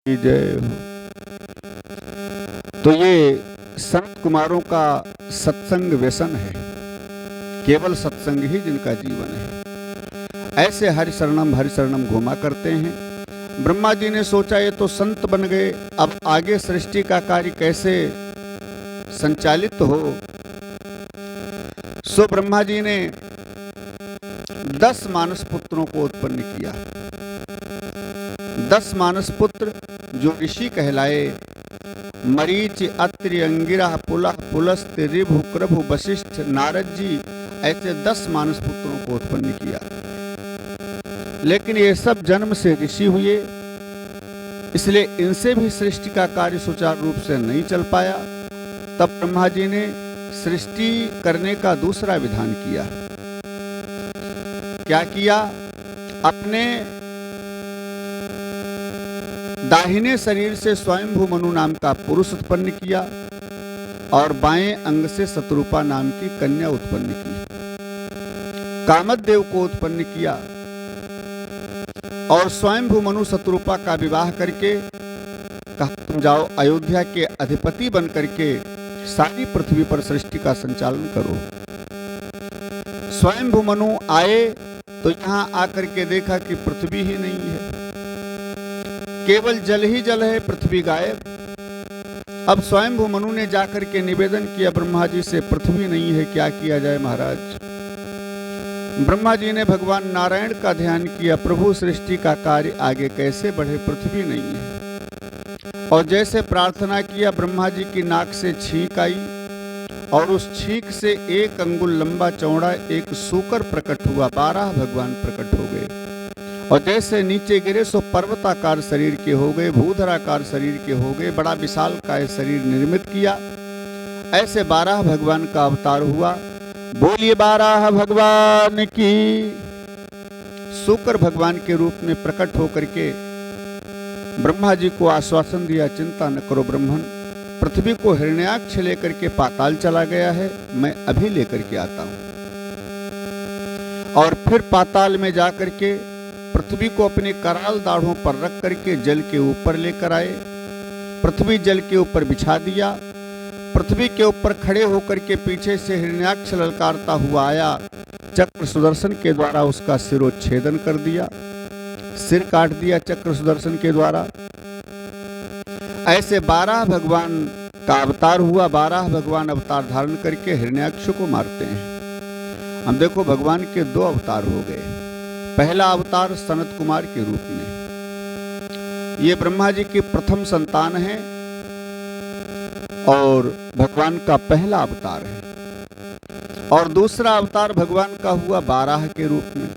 की जय हो। तो ये संत कुमारों का सत्संग व्यसन है, केवल सत्संग ही जिनका जीवन है। ऐसे हरि शरणम घूमा करते हैं। ब्रह्मा जी ने सोचा ये तो संत बन गए, अब आगे सृष्टि का कार्य कैसे संचालित हो। सो ब्रह्मा जी ने 10 मानस पुत्रों को उत्पन्न किया। 10 मानस पुत्र जो ऋषि कहलाए, मरीच, अत्रि, अंगिरा, पुलह, पुलस्त्य, ऋभु, कृभु, वशिष्ठ, नारद जी, ऐसे 10 मानस पुत्रों को उत्पन्न किया। लेकिन ये सब जन्म से ऋषि हुए, इसलिए इनसे भी सृष्टि का कार्य सुचारू रूप से नहीं चल पाया। तब ब्रह्मा जी ने सृष्टि करने का दूसरा विधान किया। क्या किया? अपने दाहिने शरीर से स्वयंभू मनु नाम का पुरुष उत्पन्न किया और बाएं अंग से शत्रुपा नाम की कन्या उत्पन्न की। कामदेव को उत्पन्न किया और स्वयंभू मनु शत्रुपा का विवाह करके कहा तुम जाओ अयोध्या के अधिपति बन करके सारी पृथ्वी पर सृष्टि का संचालन करो। स्वयंभू मनु आए तो यहां आकर के देखा कि पृथ्वी ही नहीं है, केवल जल ही जल है, पृथ्वी गायब। अब स्वयंभू मनु ने जाकर के निवेदन किया ब्रह्मा जी से, पृथ्वी नहीं है, क्या किया जाए महाराज। ब्रह्मा जी ने भगवान नारायण का ध्यान किया, प्रभु सृष्टि का कार्य आगे कैसे बढ़े, पृथ्वी नहीं है। और जैसे प्रार्थना किया, ब्रह्मा जी की नाक से छींक आई और उस छींक से 1 अंगुल लंबा चौड़ा एक सूकर प्रकट हुआ। 12 भगवान प्रकट हो गए और जैसे नीचे गिरे सो पर्वताकार शरीर के हो गए, भूधराकार शरीर के हो गए, बड़ा विशाल काय शरीर निर्मित किया। ऐसे 12 भगवान का अवतार हुआ। बोलिए 12 भगवान की। सूकर भगवान के रूप में प्रकट होकर के ब्रह्मा जी को आश्वासन दिया, चिंता न करो ब्रह्मन, पृथ्वी को हिरण्याक्ष लेकर के पाताल चला गया है, मैं अभी लेकर के आता हूं। और फिर पाताल में जाकर के पृथ्वी को अपने कराल दाढ़ों पर रख करके जल के ऊपर लेकर आए। पृथ्वी जल के ऊपर बिछा दिया। पृथ्वी के ऊपर खड़े होकर के पीछे से हिरण्याक्ष ललकारता हुआ आया, चक्र सुदर्शन के द्वारा उसका सिरोच्छेदन कर दिया, सिर काट दिया चक्र सुदर्शन के द्वारा। ऐसे 12 भगवान का अवतार हुआ। 12 भगवान अवतार धारण करके हिरण्याक्ष को मारते हैं। हम देखो भगवान के 2 अवतार हो गए। पहला अवतार सनत कुमार के रूप में, ये ब्रह्मा जी की प्रथम संतान है और भगवान का पहला अवतार है। और दूसरा अवतार भगवान का हुआ बाराह के रूप में।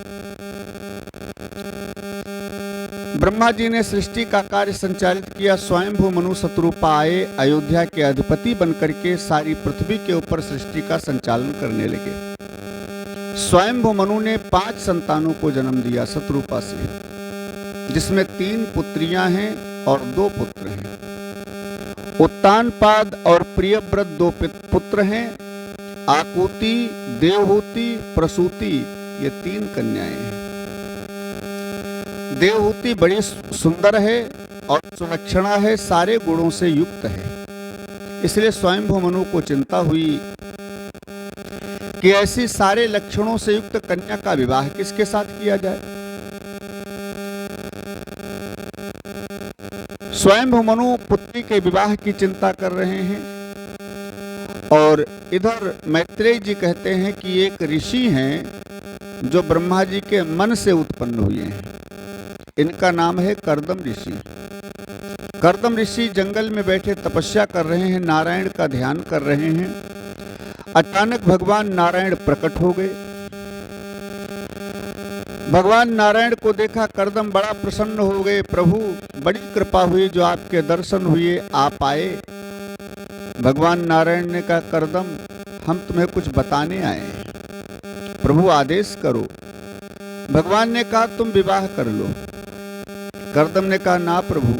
ब्रह्मा जी ने सृष्टि का कार्य संचालित किया। स्वयंभू मनु शत्रुपा आए, अयोध्या के अधिपति बनकर के सारी पृथ्वी के ऊपर सृष्टि का संचालन करने लगे। स्वयंभू मनु ने 5 संतानों को जन्म दिया शत्रुपा से, जिसमें 3 पुत्रियां हैं और 2 पुत्र हैं। उत्तानपाद और प्रियव्रत 2 पुत्र हैं। आकुति, देवहूति, प्रसूति, ये 3 कन्याएं हैं। देवहूति बड़ी सुंदर है और सुलक्षणा है, सारे गुणों से युक्त है। इसलिए स्वयंभू मनु को चिंता हुई कि ऐसी सारे लक्षणों से युक्त कन्या का विवाह किसके साथ किया जाए। स्वयंभू मनु पुत्री के विवाह की चिंता कर रहे हैं और इधर मैत्रेय जी कहते हैं कि एक ऋषि हैं जो ब्रह्मा जी के मन से उत्पन्न हुए हैं। इनका नाम है कर्दम ऋषि। कर्दम ऋषि जंगल में बैठे तपस्या कर रहे हैं, नारायण का ध्यान कर रहे हैं। अचानक भगवान नारायण प्रकट हो गए। भगवान नारायण को देखा, कर्दम बड़ा प्रसन्न हो गए। प्रभु बड़ी कृपा हुई जो आपके दर्शन हुए, आप आए। भगवान नारायण ने कहा, कर्दम हम तुम्हें कुछ बताने आए हैं, प्रभु आदेश करो। भगवान ने कहा तुम विवाह कर लो। कर्दम ने कहा ना प्रभु,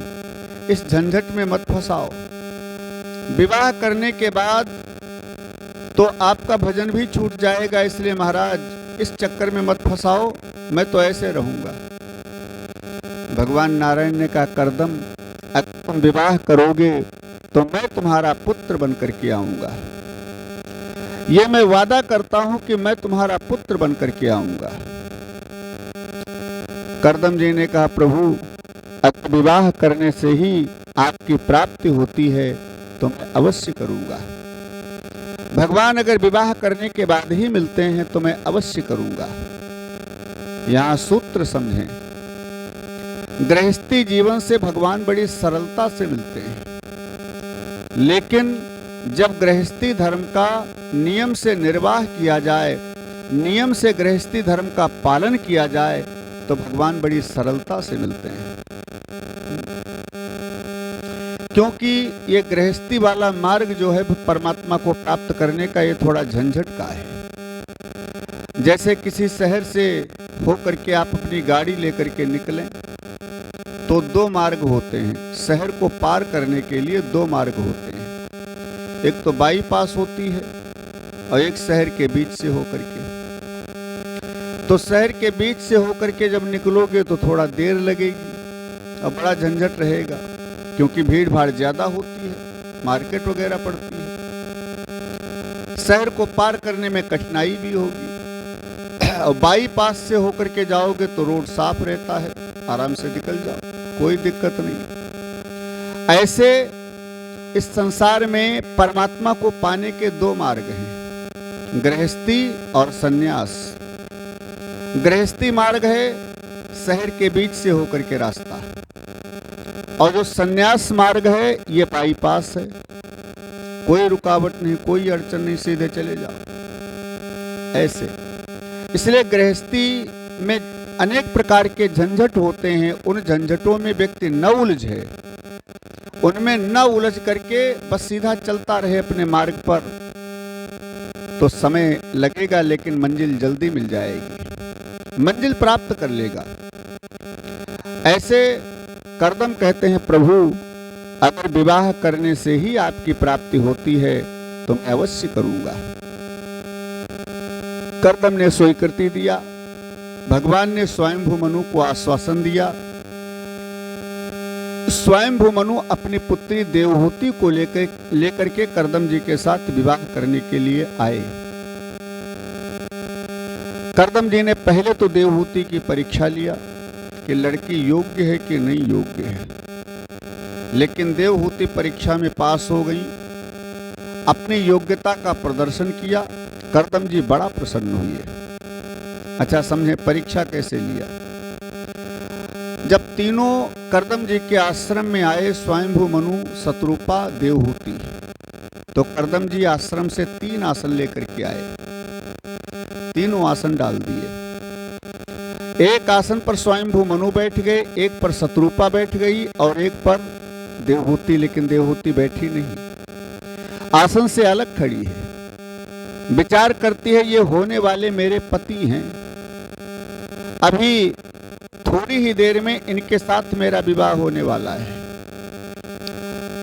इस झंझट में मत फंसाओ। विवाह करने के बाद तो आपका भजन भी छूट जाएगा, इसलिए महाराज इस चक्कर में मत फंसाओ, मैं तो ऐसे रहूंगा। भगवान नारायण ने कहा कर्दम अगर तुम विवाह करोगे तो मैं तुम्हारा पुत्र बन करके आऊंगा। ये मैं वादा करता हूं कि मैं तुम्हारा पुत्र बन करके आऊंगा। करदम जी ने कहा, प्रभु अगर विवाह करने से ही आपकी प्राप्ति होती है तो मैं अवश्य करूंगा। भगवान अगर विवाह करने के बाद ही मिलते हैं तो मैं अवश्य करूंगा। यहां सूत्र समझें, गृहस्थी जीवन से भगवान बड़ी सरलता से मिलते हैं, लेकिन जब गृहस्थी धर्म का नियम से निर्वाह किया जाए, नियम से गृहस्थी धर्म का पालन किया जाए तो भगवान बड़ी सरलता से मिलते हैं। क्योंकि ये गृहस्थी वाला मार्ग जो है परमात्मा को प्राप्त करने का, ये थोड़ा झंझट का है। जैसे किसी शहर से होकर के आप अपनी गाड़ी लेकर के निकलें तो दो मार्ग होते हैं। शहर को पार करने के लिए दो मार्ग होते हैं, एक तो बाईपास होती है और एक शहर के बीच से होकर के। तो शहर के बीच से होकर के जब निकलोगे तो थोड़ा देर लगेगी और बड़ा झंझट रहेगा, क्योंकि भीड़ भाड़ ज्यादा होती है, मार्केट वगैरह पड़ती है। शहर को पार करने में कठिनाई भी होगी। और बाईपास से होकर के जाओगे तो रोड साफ रहता है, आराम से निकल जाओ, कोई दिक्कत नहीं। ऐसे इस संसार में परमात्मा को पाने के दो मार्ग हैं, गृहस्थी और सन्यास। गृहस्थी मार्ग है शहर के बीच से होकर के रास्ता, और जो सन्यास मार्ग है ये बाईपास है, कोई रुकावट नहीं, कोई अड़चन नहीं, सीधे चले जाओ। ऐसे इसलिए गृहस्थी में अनेक प्रकार के झंझट होते हैं। उन झंझटों में व्यक्ति न उलझे, उनमें न उलझ करके बस सीधा चलता रहे अपने मार्ग पर, तो समय लगेगा लेकिन मंजिल जल्दी मिल जाएगी, मंजिल प्राप्त कर लेगा। ऐसे करदम कहते हैं, प्रभु अगर विवाह करने से ही आपकी प्राप्ति होती है तो मैं अवश्य करूंगा। करदम ने स्वीकृति दिया। भगवान ने स्वयंभू मनु को आश्वासन दिया। स्वयंभू मनु अपनी पुत्री देवहूति को लेकर के करदम जी के साथ विवाह करने के लिए आए। करदम जी ने पहले तो देवहूति की परीक्षा लिया कि लड़की योग्य है कि नहीं योग्य है, लेकिन देवहूति परीक्षा में पास हो गई, अपनी योग्यता का प्रदर्शन किया। करदम जी बड़ा प्रसन्न हुए। अच्छा समझे परीक्षा कैसे लिया। जब तीनों करदम जी के आश्रम में आए, स्वयंभू मनु, शतरूपा, देवहूति, तो करदम जी आश्रम से 3 आसन लेकर के आए, तीनों आसन डाल दिए। एक आसन पर स्वयंभू मनु बैठ गए, एक पर शतरूपा बैठ गई और एक पर देवहूति, लेकिन देवहूति बैठी नहीं, आसन से अलग खड़ी है। विचार करती है ये होने वाले मेरे पति हैं, अभी थोड़ी ही देर में इनके साथ मेरा विवाह होने वाला है,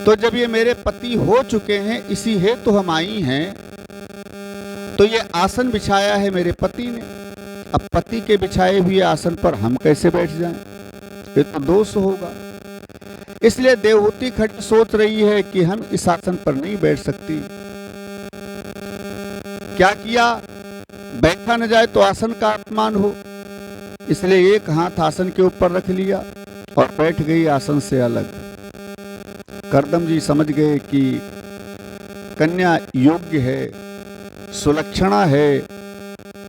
तो जब ये मेरे पति हो चुके हैं, इसी हेतु हम आई हैं, तो ये आसन बिछाया है मेरे पति ने, अब पति के बिछाए हुए आसन पर हम कैसे बैठ जाएं, ये तो दोष होगा। इसलिए देवहूति खड़ी सोच रही है कि हम इस आसन पर नहीं बैठ सकती। क्या किया, बैठा न जाए तो आसन का अपमान हो, इसलिए एक हाथ आसन के ऊपर रख लिया और बैठ गई आसन से अलग। करदम जी समझ गए कि कन्या योग्य है, सुलक्षणा है,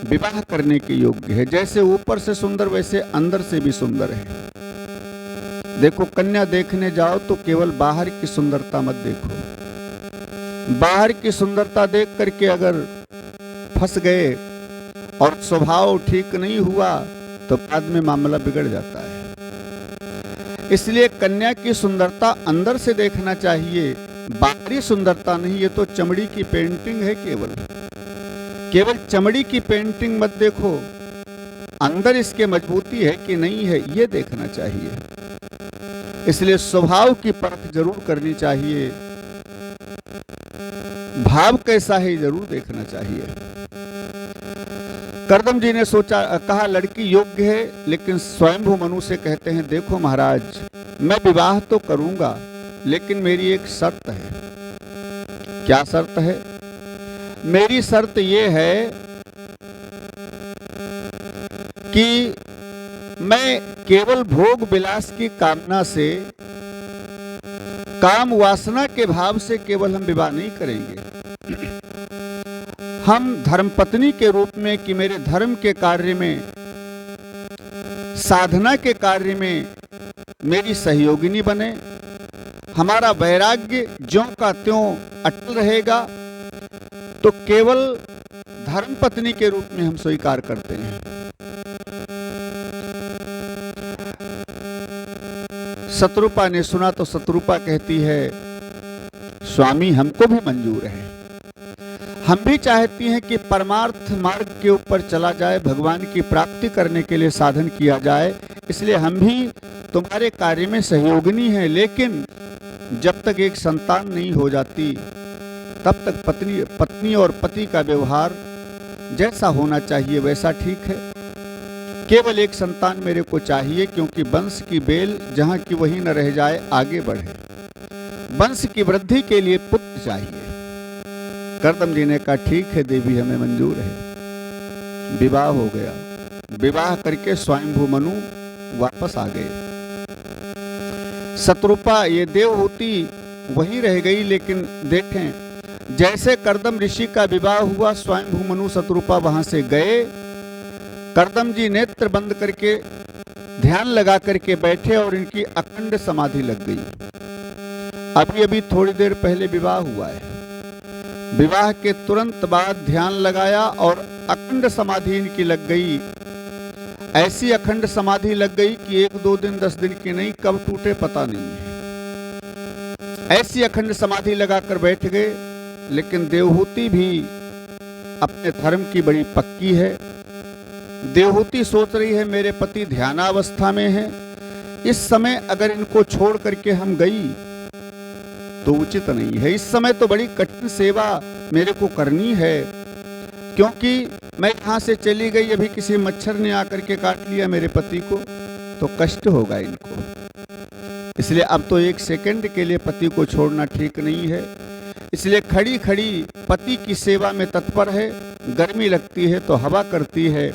विवाह करने के योग्य है। जैसे ऊपर से सुंदर वैसे अंदर से भी सुंदर है। देखो कन्या देखने जाओ तो केवल बाहर की सुंदरता मत देखो, बाहर की सुंदरता देख करके अगर फंस गए और स्वभाव ठीक नहीं हुआ तो बाद में मामला बिगड़ जाता है। इसलिए कन्या की सुंदरता अंदर से देखना चाहिए, बाहरी सुंदरता नहीं। ये तो चमड़ी की पेंटिंग है, केवल चमड़ी की पेंटिंग मत देखो, अंदर इसके मजबूती है कि नहीं है ये देखना चाहिए। इसलिए स्वभाव की परख जरूर करनी चाहिए, भाव कैसा है जरूर देखना चाहिए। करदम जी ने सोचा, कहा लड़की योग्य है, लेकिन स्वयंभू मनु से कहते हैं, देखो महाराज मैं विवाह तो करूंगा, लेकिन मेरी एक शर्त है। क्या शर्त है? मेरी शर्त यह है कि मैं केवल भोग विलास की कामना से, काम वासना के भाव से केवल हम विवाह नहीं करेंगे। हम धर्मपत्नी के रूप में, कि मेरे धर्म के कार्य में, साधना के कार्य में मेरी सहयोगिनी बने, हमारा वैराग्य ज्यों का त्यों अटल रहेगा, तो केवल धर्मपत्नी के रूप में हम स्वीकार करते हैं। शत्रुपा ने सुना तो शत्रुपा कहती है, स्वामी हमको भी मंजूर है, हम भी चाहती हैं कि परमार्थ मार्ग के ऊपर चला जाए, भगवान की प्राप्ति करने के लिए साधन किया जाए, इसलिए हम भी तुम्हारे कार्य में सहयोगिनी हैं। लेकिन जब तक एक संतान नहीं हो जाती, तब तक पत्नी और पति का व्यवहार जैसा होना चाहिए वैसा ठीक है। केवल एक संतान मेरे को चाहिए, क्योंकि वंश की बेल जहां की वहीं न रह जाए, आगे बढ़े। वंश की वृद्धि के लिए पुत्र चाहिए। कर्दम जी ने कहा, ठीक है देवी, हमें मंजूर है। विवाह हो गया। विवाह करके स्वयंभू मनु वापस आ गए। शत्रुपा ये देवहूति वहीं रह गई। लेकिन देखें, जैसे कर्दम ऋषि का विवाह हुआ, स्वयंभू मनु शत्रुपा वहां से गए। कर्दम जी नेत्र बंद करके ध्यान लगा करके बैठे और इनकी अखंड समाधि लग गई। अभी थोड़ी देर पहले विवाह हुआ है। विवाह के तुरंत बाद ध्यान लगाया और अखंड समाधि इनकी लग गई। ऐसी अखंड समाधि लग गई कि 1 2 दिन 10 दिन की नहीं, कब टूटे पता नहीं है। ऐसी अखंड समाधि लगाकर बैठ गए। लेकिन देवहूति भी अपने धर्म की बड़ी पक्की है। देवहूति सोच रही है, मेरे पति ध्यानावस्था में है, इस समय अगर इनको छोड़ करके हम गई तो उचित नहीं है। इस समय तो बड़ी कठिन सेवा मेरे को करनी है, क्योंकि मैं यहां से चली गई, अभी किसी मच्छर ने आकर के काट लिया मेरे पति को, तो कष्ट होगा इनको। इसलिए अब तो 1 सेकंड के लिए पति को छोड़ना ठीक नहीं है। इसलिए खड़ी खड़ी पति की सेवा में तत्पर है। गर्मी लगती है तो हवा करती है,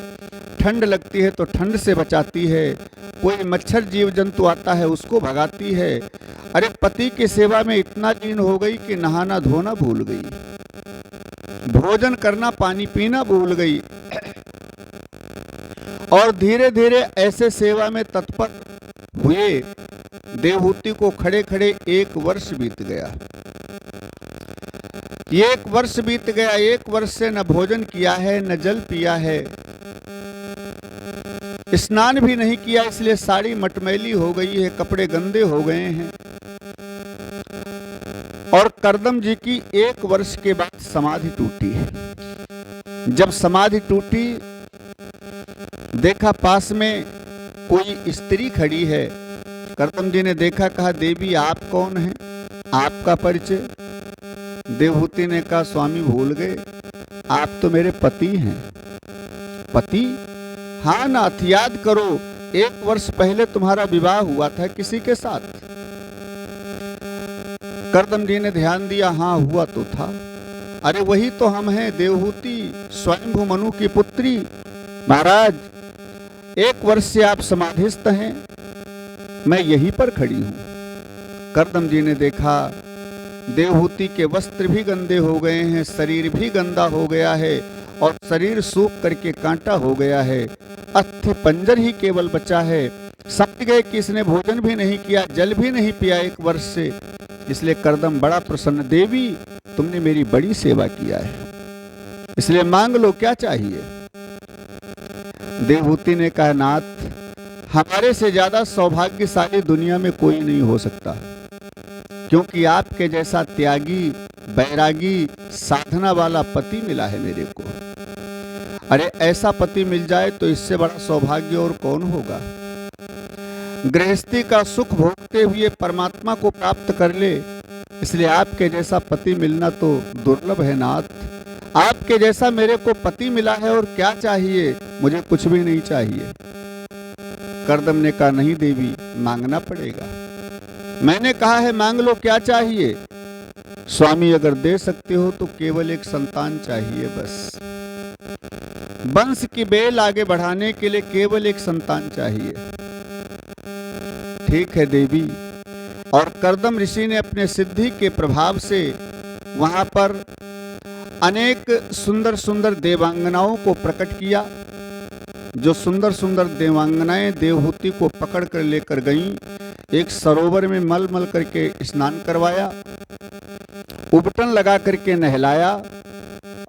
ठंड लगती है तो ठंड से बचाती है, कोई मच्छर जीव जंतु आता है उसको भगाती है। अरे पति की सेवा में इतना लीन हो गई कि नहाना धोना भूल गई, भोजन करना पानी पीना भूल गई। और धीरे धीरे ऐसे सेवा में तत्पर हुए देवहूति को खड़े खड़े 1 वर्ष बीत गया। 1 वर्ष बीत गया। 1 वर्ष से न भोजन किया है, न जल पिया है, स्नान भी नहीं किया, इसलिए साड़ी मटमैली हो गई है, कपड़े गंदे हो गए हैं। और कर्दम जी की 1 वर्ष के बाद समाधि टूटी है। जब समाधि टूटी, देखा पास में कोई स्त्री खड़ी है। कर्दम जी ने देखा, कहा, देवी आप कौन हैं, आपका परिचय? देवहूति ने कहा, स्वामी भूल गए, आप तो मेरे पति हैं। पति? हाँ नाथ, याद करो, 1 वर्ष पहले तुम्हारा विवाह हुआ था किसी के साथ। कर्दम जी ने ध्यान दिया, हाँ हुआ तो था। अरे वही तो हम हैं, देवहूति, स्वयंभू मनु की पुत्री। महाराज 1 वर्ष से आप समाधिस्थ हैं, मैं यहीं पर खड़ी हूं। कर्दम जी ने देखा, देवहूति के वस्त्र भी गंदे हो गए हैं, शरीर भी गंदा हो गया है और शरीर सूख करके कांटा हो गया है, अस्थि पंजर ही केवल बचा है। समझ गए कि इसने भोजन भी नहीं किया, जल भी नहीं पिया 1 वर्ष से। इसलिए कर्दम बड़ा प्रसन्न, देवी तुमने मेरी बड़ी सेवा किया है, इसलिए मांग लो क्या चाहिए। देवहूति ने कहा, नाथ हमारे से ज्यादा सौभाग्यशाली दुनिया में कोई नहीं हो सकता, क्योंकि आपके जैसा त्यागी, बैरागी, साधना वाला पति मिला है मेरे को। अरे ऐसा पति मिल जाए तो इससे बड़ा सौभाग्य और कौन होगा। गृहस्थी का सुख भोगते हुए परमात्मा को प्राप्त कर ले, इसलिए आपके जैसा पति मिलना तो दुर्लभ है नाथ। आपके जैसा मेरे को पति मिला है और क्या चाहिए, मुझे कुछ भी नहीं चाहिए। कर्दम ने कहा, नहीं देवी, मांगना पड़ेगा। मैंने कहा है मांग लो क्या चाहिए। स्वामी अगर दे सकते हो तो केवल एक संतान चाहिए बस। वंश की बेल आगे बढ़ाने के लिए केवल एक संतान चाहिए। ठीक है देवी। और कर्दम ऋषि ने अपने सिद्धि के प्रभाव से वहां पर अनेक सुंदर सुंदर देवांगनाओं को प्रकट किया। जो सुंदर सुंदर देवांगनाएं देवहूति को पकड़ कर लेकर गईं, एक सरोवर में मल मल करके स्नान करवाया, उबटन लगा करके नहलाया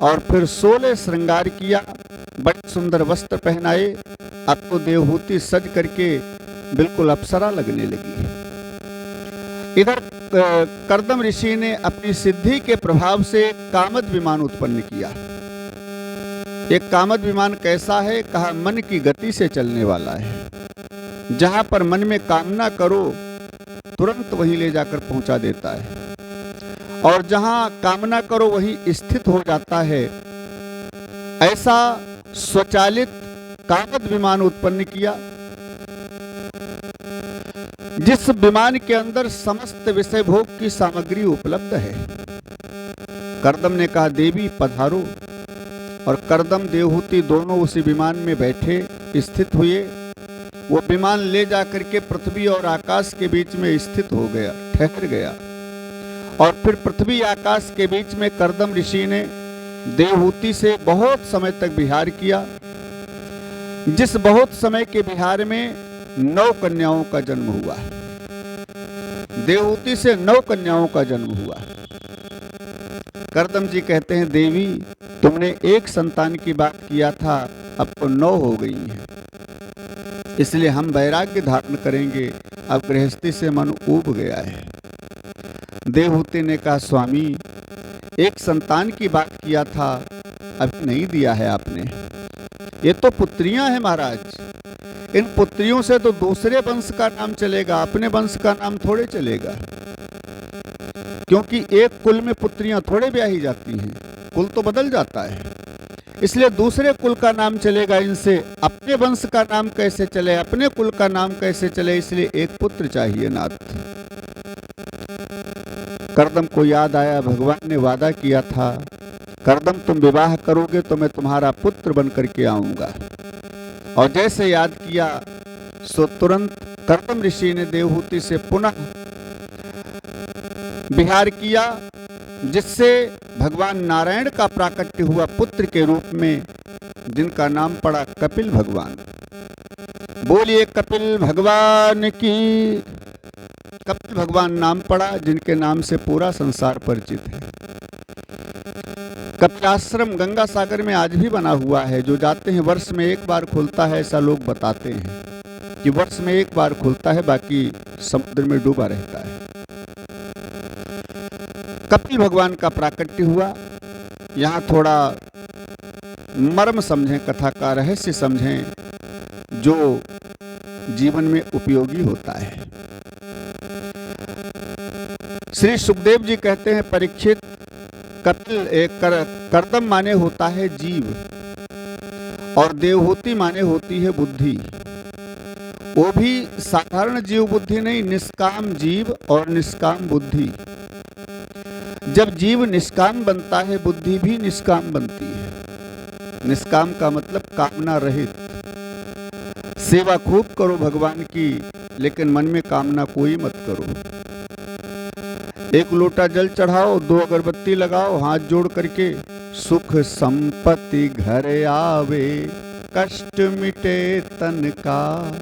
और फिर 16 श्रृंगार किया, बड़े सुंदर वस्त्र पहनाए। अब तो देवहूति सज करके बिल्कुल अप्सरा लगने लगी। इधर कर्दम ऋषि ने अपनी सिद्धि के प्रभाव से कामद विमान उत्पन्न किया। एक कामद विमान कैसा है? कहा मन की गति से चलने वाला है। जहां पर मन में कामना करो तुरंत वहीं ले जाकर पहुंचा देता है, और जहां कामना करो वहीं स्थित हो जाता है। ऐसा स्वचालित कामद विमान उत्पन्न किया, जिस विमान के अंदर समस्त विषय भोग की सामग्री उपलब्ध है। कर्दम ने कहा देवी पधारो, और कर्दम देवहूति दोनों उसी विमान में बैठे स्थित हुए। वो विमान ले जाकर के पृथ्वी और आकाश के बीच में स्थित हो गया, ठहर गया। और फिर पृथ्वी आकाश के बीच में कर्दम ऋषि ने देवहूति से बहुत समय तक विहार किया, जिस बहुत समय के विहार में 9 कन्याओं का जन्म हुआ। देवहूति से 9 कन्याओं का जन्म हुआ। कर्दम जी कहते हैं देवी तुमने एक संतान की बात किया था, अब तो 9 हो गई हैं, इसलिए हम वैराग्य धारण करेंगे, अब गृहस्थी से मन ऊब गया है। देवहूति ने कहा स्वामी एक संतान की बात किया था, अभी नहीं दिया है आपने। ये तो पुत्रियां हैं महाराज, इन पुत्रियों से तो दूसरे वंश का नाम चलेगा, अपने वंश का नाम थोड़े चलेगा। क्योंकि एक कुल में पुत्रियां थोड़े ब्याही जाती हैं, कुल तो बदल जाता है, इसलिए दूसरे कुल का नाम चलेगा। इनसे अपने वंश का नाम कैसे चले, अपने कुल का नाम कैसे चले, इसलिए एक पुत्र चाहिए नाथ। कर्दम को याद आया भगवान ने वादा किया था, कर्दम तुम विवाह करोगे तो मैं तुम्हारा पुत्र बन करके आऊंगा। और जैसे याद किया सो तुरंत कर्दम ऋषि ने देवहूति से पुनः विहार किया, जिससे भगवान नारायण का प्राकट्य हुआ पुत्र के रूप में, जिनका नाम पड़ा कपिल भगवान। बोलिए कपिल भगवान की। कपिल भगवान नाम पड़ा, जिनके नाम से पूरा संसार परिचित है। कपिलाश्रम गंगा सागर में आज भी बना हुआ है, जो जाते हैं वर्ष में एक बार खुलता है, ऐसा लोग बताते हैं कि वर्ष में एक बार खुलता है, बाकी समुद्र में डूबा रहता है। कपिल भगवान का प्राकट्य हुआ। यहाँ थोड़ा मर्म समझें, कथा का रहस्य समझें, जो जीवन में उपयोगी होता है। श्री सुखदेव जी कहते हैं परीक्षित, कपिल कर्दम माने होता है जीव, और देवहूति माने होती है बुद्धि। वो भी साधारण जीव बुद्धि नहीं, निष्काम जीव और निष्काम बुद्धि। जब जीव निष्काम बनता है, बुद्धि भी निष्काम बनती है। निष्काम का मतलब कामना रहित। सेवा खूब करो भगवान की, लेकिन मन में कामना कोई मत करो। एक लोटा जल चढ़ाओ, 2 अगरबत्ती लगाओ, हाथ जोड़ करके, सुख संपत्ति घर आवे, कष्ट मिटे तन का,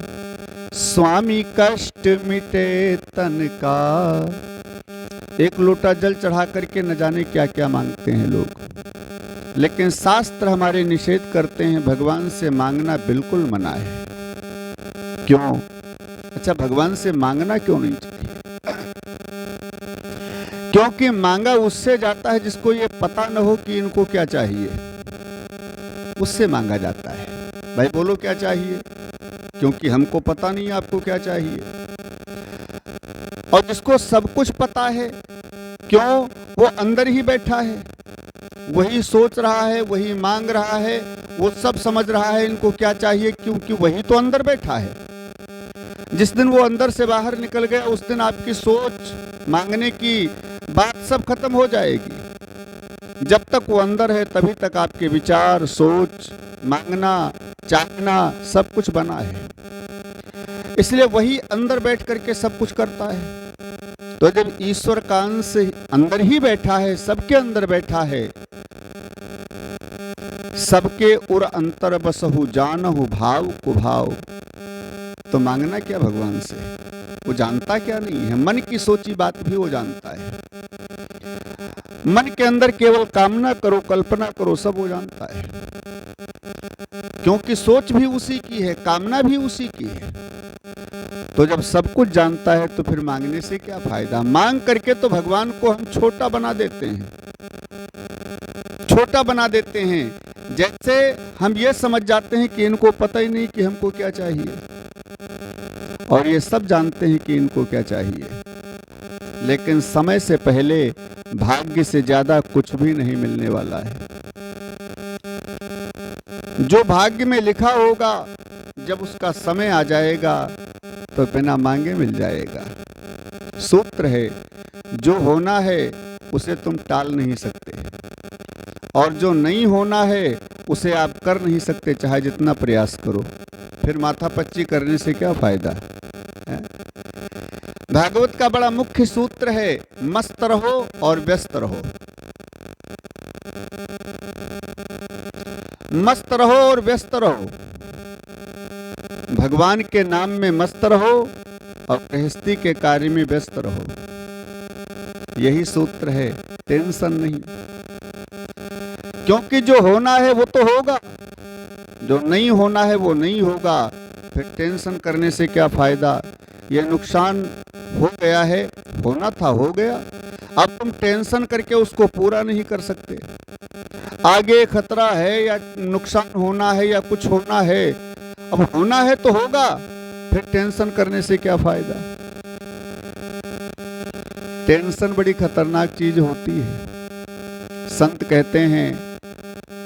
स्वामी कष्ट मिटे तन का। एक लोटा जल चढ़ा करके न जाने क्या क्या मांगते हैं लोग, लेकिन शास्त्र हमारे निषेध करते हैं, भगवान से मांगना बिल्कुल मना है। क्यों? अच्छा, भगवान से मांगना क्यों नहीं चाहिए? क्योंकि मांगा उससे जाता है जिसको ये पता न हो कि इनको क्या चाहिए, उससे मांगा जाता है। भाई बोलो क्या चाहिए, क्योंकि हमको पता नहीं आपको क्या चाहिए। और जिसको सब कुछ पता है, क्यों? वो अंदर ही बैठा है, वही सोच रहा है, वही मांग रहा है, वो सब समझ रहा है इनको क्या चाहिए, क्योंकि वही तो अंदर बैठा है। जिस दिन वो अंदर से बाहर निकल गया उस दिन आपकी सोच, मांगने की बात सब खत्म हो जाएगी। जब तक वो अंदर है तभी तक आपके विचार, सोच, मांगना, चाहना सब कुछ बना है। इसलिए वही अंदर बैठ करके सब कुछ करता है। तो जब ईश्वर का अंश अंदर ही बैठा है, सबके अंदर बैठा है, सबके उर अंतर बसहु जानहु भाव को भाव, तो मांगना क्या भगवान से? वो जानता क्या नहीं है? मन की सोची बात भी वो जानता है। मन के अंदर केवल कामना करो, कल्पना करो, सब वो जानता है। क्योंकि सोच भी उसी की है, कामना भी उसी की है। तो जब सब कुछ जानता है तो फिर मांगने से क्या फायदा? मांग करके तो भगवान को हम छोटा बना देते हैं, छोटा बना देते हैं। जैसे हम ये समझ जाते हैं कि इनको पता ही नहीं कि हमको क्या चाहिए, और ये सब जानते हैं कि इनको क्या चाहिए। लेकिन समय से पहले भाग्य से ज्यादा कुछ भी नहीं मिलने वाला है। जो भाग्य में लिखा होगा जब उसका समय आ जाएगा तो बिना मांगे मिल जाएगा। सूत्र है, जो होना है उसे तुम टाल नहीं सकते, और जो नहीं होना है उसे आप कर नहीं सकते, चाहे जितना प्रयास करो। फिर माथापच्ची करने से क्या फायदा है? भागवत का बड़ा मुख्य सूत्र है, मस्त रहो और व्यस्त रहो। मस्त रहो और व्यस्त रहो। भगवान के नाम में मस्त रहो और गृहस्थी के कार्य में व्यस्त रहो। यही सूत्र है, टेंशन नहीं। क्योंकि जो होना है वो तो होगा, जो नहीं होना है वो नहीं होगा। फिर टेंशन करने से क्या फायदा? ये नुकसान हो गया है, होना था हो गया। अब तुम टेंशन करके उसको पूरा नहीं कर सकते। आगे खतरा है या नुकसान होना है या कुछ होना है, अब होना है तो होगा, फिर टेंशन करने से क्या फायदा? टेंशन बड़ी खतरनाक चीज होती है। संत कहते हैं,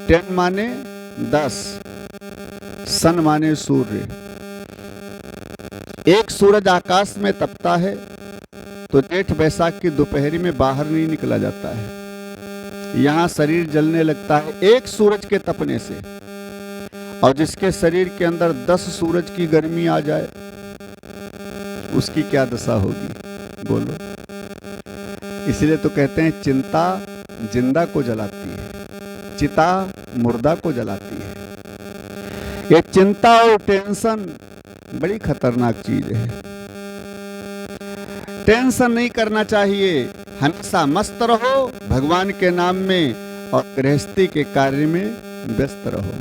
टेन माने 10, सन माने सूर्य। एक सूरज आकाश में तपता है तो जेठ बैसाख की दोपहरी में बाहर नहीं निकला जाता है। यहां शरीर जलने लगता है एक सूरज के तपने से। और जिसके शरीर के अंदर 10 सूरज की गर्मी आ जाए उसकी क्या दशा होगी, बोलो? इसलिए तो कहते हैं, चिंता जिंदा को जलाती है, चिता मुर्दा को जलाती है। ये चिंता और टेंशन बड़ी खतरनाक चीज है। टेंशन नहीं करना चाहिए, हमेशा मस्त रहो भगवान के नाम में और गृहस्थी के कार्य में व्यस्त रहो।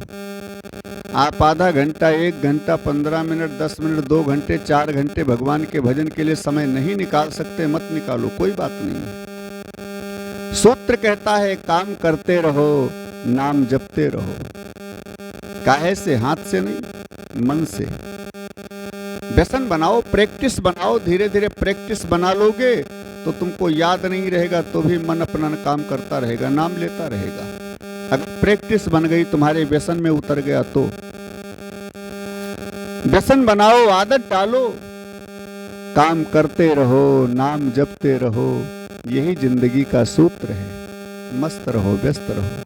आप आधा घंटा, 1 घंटा, 15 मिनट, 10 मिनट, 2 घंटे, 4 घंटे भगवान के भजन के लिए समय नहीं निकाल सकते, मत निकालो, कोई बात नहीं। सूत्र कहता है, काम करते रहो, नाम जपते रहो। काहे से? हाथ से नहीं, मन से। व्यसन बनाओ, प्रैक्टिस बनाओ। धीरे धीरे प्रैक्टिस बना लोगे तो तुमको याद नहीं रहेगा तो भी मन अपना काम करता रहेगा, नाम लेता रहेगा। अगर प्रैक्टिस बन गई, तुम्हारे व्यसन में उतर गया तो व्यसन बनाओ, आदत डालो, काम करते रहो, नाम जपते रहो। यही जिंदगी का सूत्र है। मस्त रहो, व्यस्त रहो।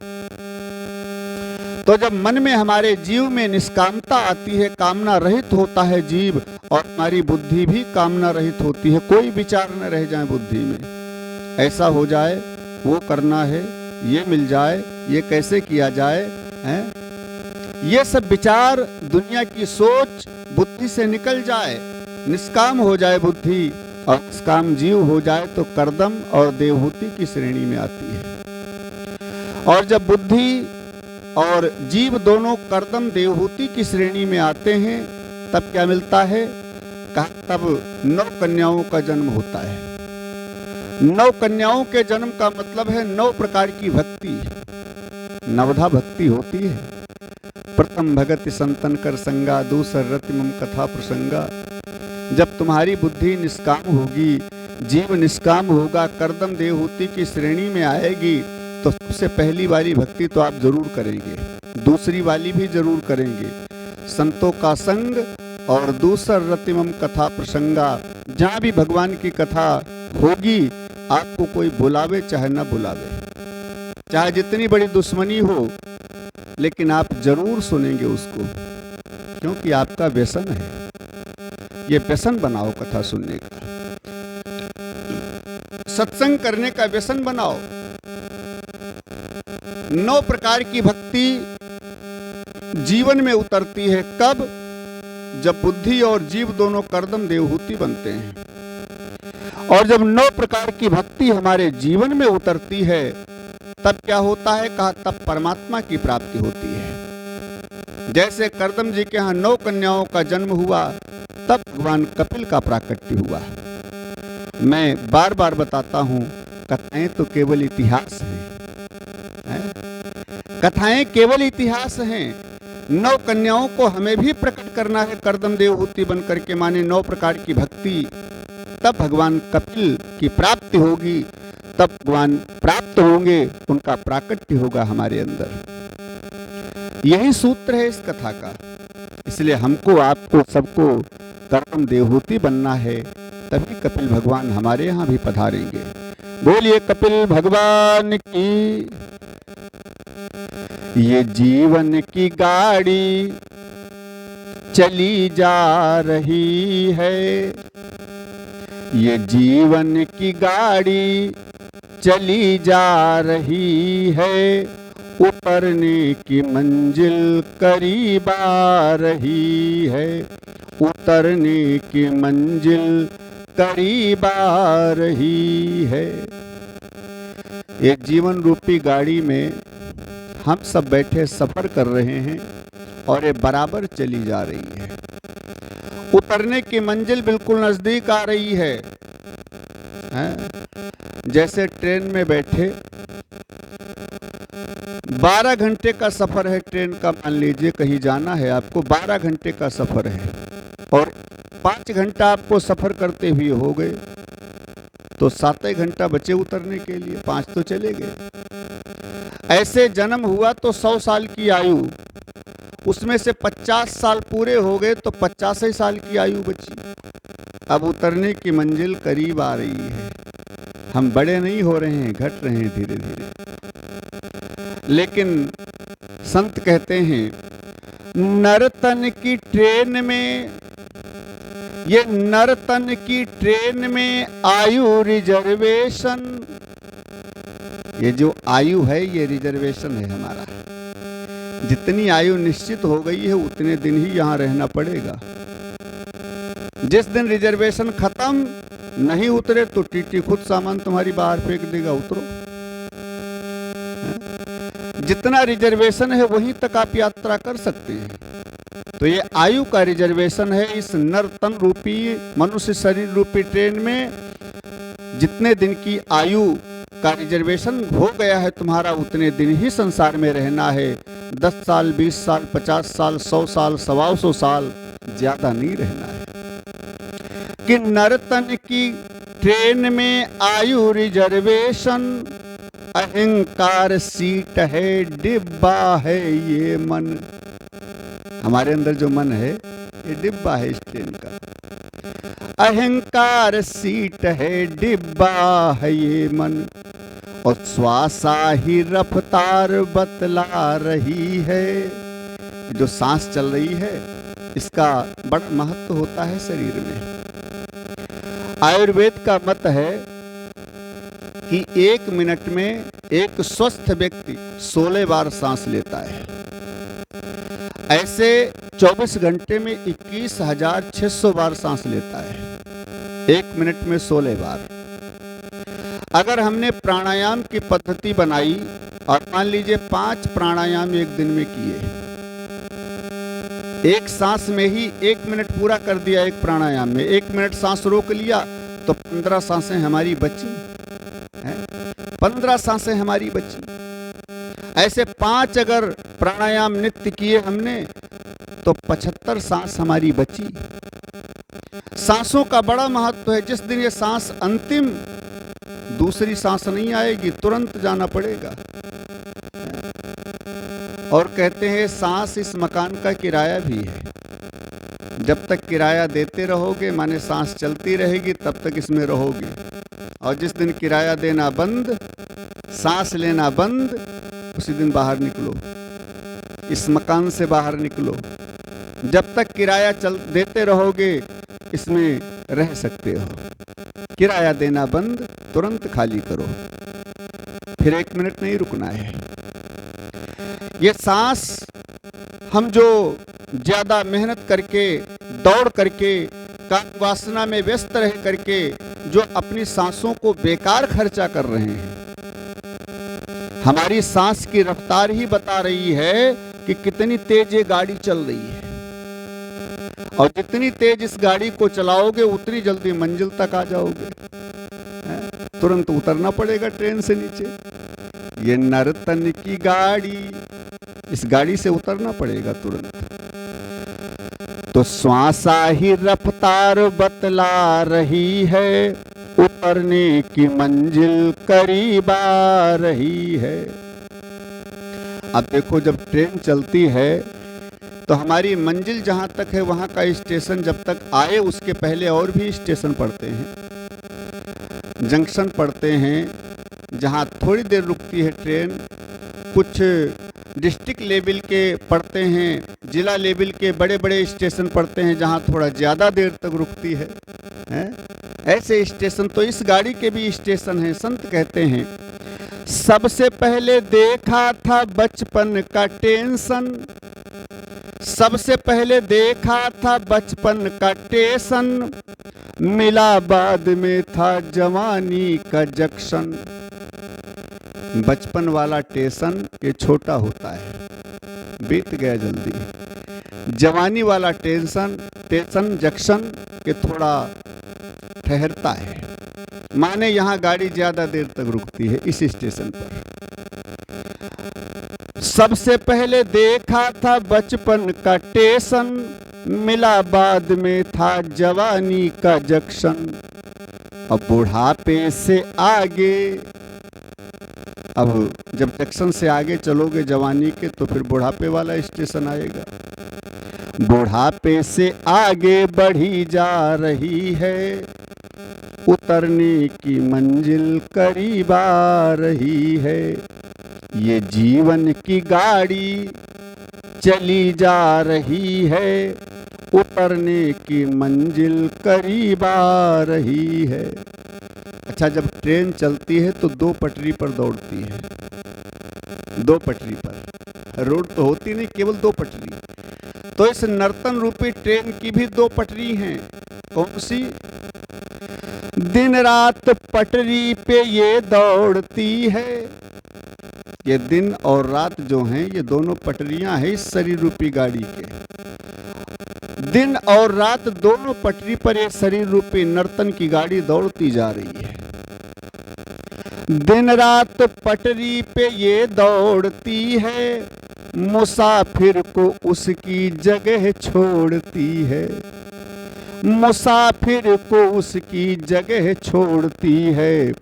तो जब मन में, हमारे जीव में निष्कामता आती है, कामना रहित होता है जीव, और हमारी बुद्धि भी कामना रहित होती है, कोई विचार न रह जाए बुद्धि में। ऐसा हो जाए, वो करना है, ये मिल जाए, ये कैसे किया जाए, हैं? ये सब विचार, दुनिया की सोच बुद्धि से निकल जाए, निष्काम हो जाए बुद्धि, और निष्काम जीव हो जाए तो कर्दम और देवहूति की श्रेणी में आती है। और जब बुद्धि और जीव दोनों कर्दम देवहूति की श्रेणी में आते हैं, तब क्या मिलता है? कहा, तब 9 कन्याओं का जन्म होता है। 9 कन्याओं के जन्म का मतलब है 9 प्रकार की भक्ति, नवधा भक्ति होती है। प्रथम भगति संतन कर संगा, दूसर रति मम कथा प्रसंगा। जब तुम्हारी बुद्धि निष्काम होगी, जीव निष्काम होगा, कर्दम देवहूति की श्रेणी में आएगी, तो सबसे पहली वाली भक्ति तो आप जरूर करेंगे, दूसरी वाली भी जरूर करेंगे। संतों का संग और दूसर रतिमम कथा प्रसंगा, जहां भी भगवान की कथा होगी आपको कोई बुलावे चाहे न बुलावे, चाहे जितनी बड़ी दुश्मनी हो, लेकिन आप जरूर सुनेंगे उसको, क्योंकि आपका व्यसन है। ये व्यसन बनाओ कथा सुनने का, सत्संग करने का व्यसन बनाओ। 9 प्रकार की भक्ति जीवन में उतरती है कब? जब बुद्धि और जीव दोनों कर्दम देवहूति बनते हैं। और जब 9 प्रकार की भक्ति हमारे जीवन में उतरती है तब क्या होता है? कहा तब परमात्मा की प्राप्ति होती है। जैसे कर्दम जी के यहाँ 9 कन्याओं का जन्म हुआ, तब भगवान कपिल का प्राकट्य हुआ। मैं बार बार बताता हूं, कथाएं तो केवल इतिहास हैं, कथाएं केवल इतिहास हैं। 9 कन्याओं को हमें भी प्रकट करना है कर्दम देवहूति बनकर के, माने 9 प्रकार की भक्ति, तब भगवान कपिल की प्राप्ति होगी, तब भगवान प्राप्त होंगे, उनका प्राकट्य होगा हमारे अंदर। यही सूत्र है इस कथा का। इसलिए हमको, आपको, सबको कर्दम देवहूति बनना है, तभी कपिल भगवान हमारे यहाँ भी पधारेंगे। बोलिए कपिल भगवान की। ये जीवन की गाड़ी चली जा रही है, ये जीवन की गाड़ी चली जा रही है, उतरने की मंजिल करीब आ रही है, उतरने की मंजिल करीब आ रही है। एक जीवन रूपी गाड़ी में हम सब बैठे सफर कर रहे हैं और ये बराबर चली जा रही है। उतरने की मंजिल बिल्कुल नजदीक आ रही है। जैसे ट्रेन में बैठे 12 घंटे का सफर है ट्रेन का, मान लीजिए कहीं जाना है आपको, 12 घंटे का सफर है और 5 घंटा आपको सफर करते हुए हो गए, तो 7 घंटा बचे उतरने के लिए, 5 तो चले गए। ऐसे जन्म हुआ तो 100 साल की आयु, उसमें से 50 साल पूरे हो गए तो 85 साल की आयु बची। अब उतरने की मंजिल करीब आ रही है। हम बड़े नहीं हो रहे हैं, घट रहे हैं धीरे धीरे। लेकिन संत कहते हैं, नरतन की ट्रेन में, ये नरतन की ट्रेन में आयु रिजर्वेशन, ये जो आयु है ये रिजर्वेशन है हमारा। जितनी आयु निश्चित हो गई है उतने दिन ही यहाँ रहना पड़ेगा। जिस दिन रिजर्वेशन खत्म, नहीं उतरे तो टीटी खुद सामान तुम्हारी बाहर फेंक देगा, उतरो। जितना रिजर्वेशन है वहीं तक आप यात्रा कर सकते हैं। तो ये आयु का रिजर्वेशन है। इस नरतन रूपी मनुष्य शरीर रूपी ट्रेन में जितने दिन की आयु का रिजर्वेशन हो गया है तुम्हारा, उतने दिन ही संसार में रहना है। 10 साल, 20 साल, 50 साल, 100 साल, 125 साल, ज्यादा नहीं रहना है। कि नरतन की ट्रेन में आयु रिजर्वेशन, अहंकार सीट है, डिब्बा है ये मन। हमारे अंदर जो मन है ये डिब्बा है इस ट्रेन का। अहंकार सीट है, डिब्बा है ये मन, और श्वासा ही रफ्तार बतला रही है। जो सांस चल रही है इसका बड़ा महत्व होता है शरीर में। आयुर्वेद का मत है कि 1 मिनट में एक स्वस्थ व्यक्ति 16 बार सांस लेता है। ऐसे 24 घंटे में 21,600 बार सांस लेता है, 1 मिनट में 16 बार। अगर हमने प्राणायाम की पद्धति बनाई और मान लीजिए 5 प्राणायाम एक दिन में किए, एक सांस में ही 1 मिनट पूरा कर दिया, एक प्राणायाम में 1 मिनट सांस रोक लिया तो 15 सांसें हमारी बची, 15 सांसें हमारी बची। ऐसे 5 अगर प्राणायाम नित्य किए हमने तो 75 सांस हमारी बची। सांसों का बड़ा महत्व है। जिस दिन ये सांस अंतिम, दूसरी सांस नहीं आएगी, तुरंत जाना पड़ेगा। और कहते हैं सांस इस मकान का किराया भी है। जब तक किराया देते रहोगे, माने सांस चलती रहेगी, तब तक इसमें रहोगे। और जिस दिन किराया देना बंद, सांस लेना बंद, उसी दिन बाहर निकलो, इस मकान से बाहर निकलो। जब तक किराया देते रहोगे इसमें रह सकते हो, किराया देना बंद, तुरंत खाली करो, फिर 1 मिनट नहीं रुकना है। ये सांस हम जो ज्यादा मेहनत करके, दौड़ करके, काम वासना में व्यस्त रह करके जो अपनी सांसों को बेकार खर्चा कर रहे हैं, हमारी सांस की रफ्तार ही बता रही है कि कितनी तेज ये गाड़ी चल रही है। और जितनी तेज इस गाड़ी को चलाओगे उतनी जल्दी मंजिल तक आ जाओगे। तुरंत उतरना पड़ेगा ट्रेन से नीचे। ये नर्तन की गाड़ी, इस गाड़ी से उतरना पड़ेगा तुरंत। तो श्वासा ही रफ्तार बतला रही है, उतरने की मंजिल करीब आ रही है। अब देखो, जब ट्रेन चलती है तो हमारी मंजिल जहां तक है वहां का स्टेशन जब तक आए उसके पहले और भी स्टेशन पड़ते हैं, जंक्शन पड़ते हैं जहां थोड़ी देर रुकती है ट्रेन। कुछ डिस्ट्रिक्ट लेवल के पड़ते हैं, जिला लेवल के बड़े बड़े स्टेशन पड़ते हैं जहां थोड़ा ज़्यादा देर तक रुकती है। ऐसे स्टेशन तो इस गाड़ी के भी स्टेशन हैं। संत कहते हैं, सबसे पहले देखा था बचपन का टेंशन, सबसे पहले देखा था बचपन का टेंशन, मिला बाद में था जवानी का जंक्शन। बचपन वाला टेंशन ये छोटा होता है, बीत गया जल्दी। जवानी वाला टेंशन जंक्शन ये थोड़ा ठहरता है, माने यहाँ गाड़ी ज्यादा देर तक रुकती है इस स्टेशन पर। सबसे पहले देखा था बचपन का टेंशन, मिला बाद में था जवानी का जंक्शन। अब बुढ़ापे से आगे, अब जब जंक्शन से आगे चलोगे जवानी के तो फिर बुढ़ापे वाला स्टेशन आएगा। बुढ़ापे से आगे बढ़ी जा रही है, उतरने की मंजिल करीब आ रही है। ये जीवन की गाड़ी चली जा रही है, उतरने की मंजिल करीब आ रही है। अच्छा, जब ट्रेन चलती है तो 2 पटरी पर दौड़ती है, 2 पटरी पर, रोड तो होती नहीं, केवल 2 पटरी। तो इस नर्तन रूपी ट्रेन की भी 2 पटरी हैं। कौन सी? दिन रात पटरी पे ये दौड़ती है। ये दिन और रात जो हैं ये दोनों पटरियां हैं इस शरीर रूपी गाड़ी के। दिन और रात दोनों पटरी पर ये शरीर रूपी नर्तन की गाड़ी दौड़ती जा रही है। दिन रात पटरी पे ये दौड़ती है, मुसाफिर को उसकी जगह छोड़ती है। मुसाफिर को उसकी जगह छोड़ती है,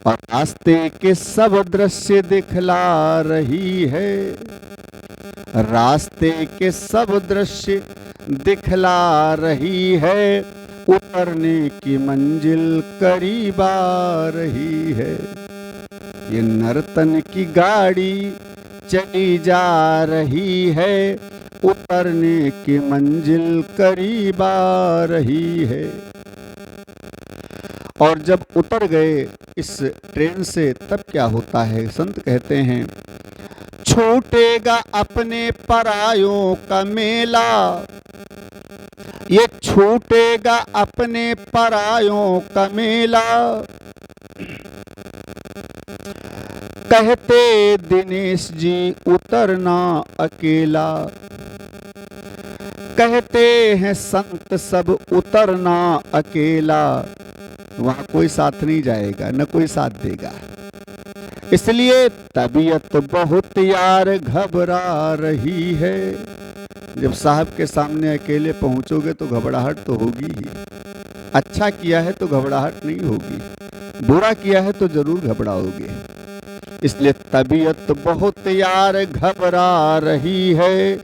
और रास्ते के सब दृश्य दिखला रही है। रास्ते के सब दृश्य दिखला रही है, उतरने की मंजिल करीब आ रही है। ये नर्तन की गाड़ी चली जा रही है, उतरने की मंजिल करीब आ रही है। और जब उतर गए इस ट्रेन से तब क्या होता है? संत कहते हैं, छूटेगा अपने परायों का मेला, ये छूटेगा अपने परायों का मेला। कहते दिनेश जी उतरना अकेला, कहते हैं संत सब उतरना अकेला। वहां कोई साथ नहीं जाएगा, न कोई साथ देगा। इसलिए तबीयत बहुत यार घबरा रही है। जब साहब के सामने अकेले पहुंचोगे तो घबराहट तो होगी ही। अच्छा किया है तो घबराहट नहीं होगी, बुरा किया है तो जरूर घबराओगे। इसलिए तबीयत बहुत यार घबरा रही है,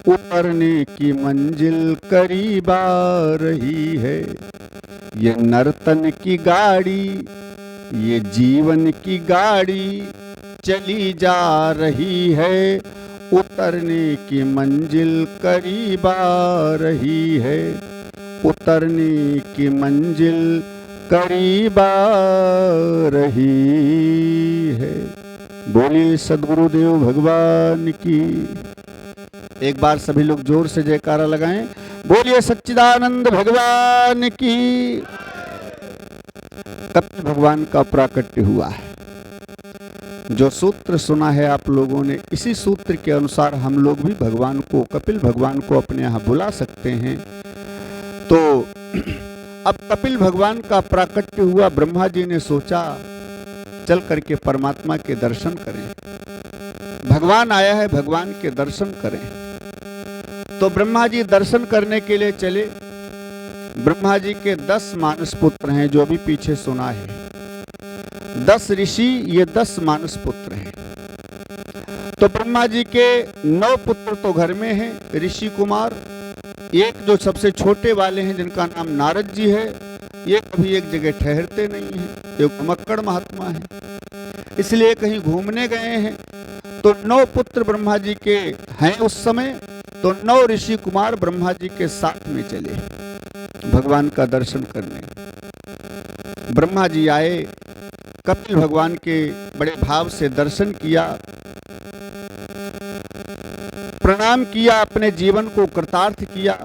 उतरने की मंजिल करीब आ रही है। ये नर्तन की गाड़ी, ये जीवन की गाड़ी चली जा रही है। उतरने की मंजिल करीब आ रही है। उतरने की मंजिल करीब आ रही है। बोलिए सद्गुरुदेव भगवान की। एक बार सभी लोग जोर से जयकारा लगाएं। बोलिए सच्चिदानंद भगवान की। कपिल भगवान का प्राकट्य हुआ है। जो सूत्र सुना है आप लोगों ने, इसी सूत्र के अनुसार हम लोग भी भगवान को, कपिल भगवान को अपने यहाँ बुला सकते हैं। तो अब कपिल भगवान का प्राकट्य हुआ। ब्रह्मा जी ने सोचा चल करके परमात्मा के दर्शन करें। भगवान आया है, भगवान के दर्शन करें। तो ब्रह्मा जी दर्शन करने के लिए चले। ब्रह्मा जी के 10 मानस पुत्र हैं, जो अभी पीछे सुना है। 10 ऋषि, ये 10 मानस पुत्र हैं। तो ब्रह्मा जी के 9 पुत्र तो घर में हैं, ऋषि कुमार। एक जो सबसे छोटे वाले हैं, जिनका नाम नारद जी है, ये कभी एक जगह ठहरते नहीं हैं। ये घुमक्कड़ महात्मा है, इसलिए कहीं घूमने गए हैं। तो 9 पुत्र ब्रह्मा जी के हैं उस समय। तो 9 ऋषि कुमार ब्रह्मा जी के साथ में चले भगवान का दर्शन करने। ब्रह्मा जी आए, कपिल भगवान के बड़े भाव से दर्शन किया, प्रणाम किया, अपने जीवन को कृतार्थ किया।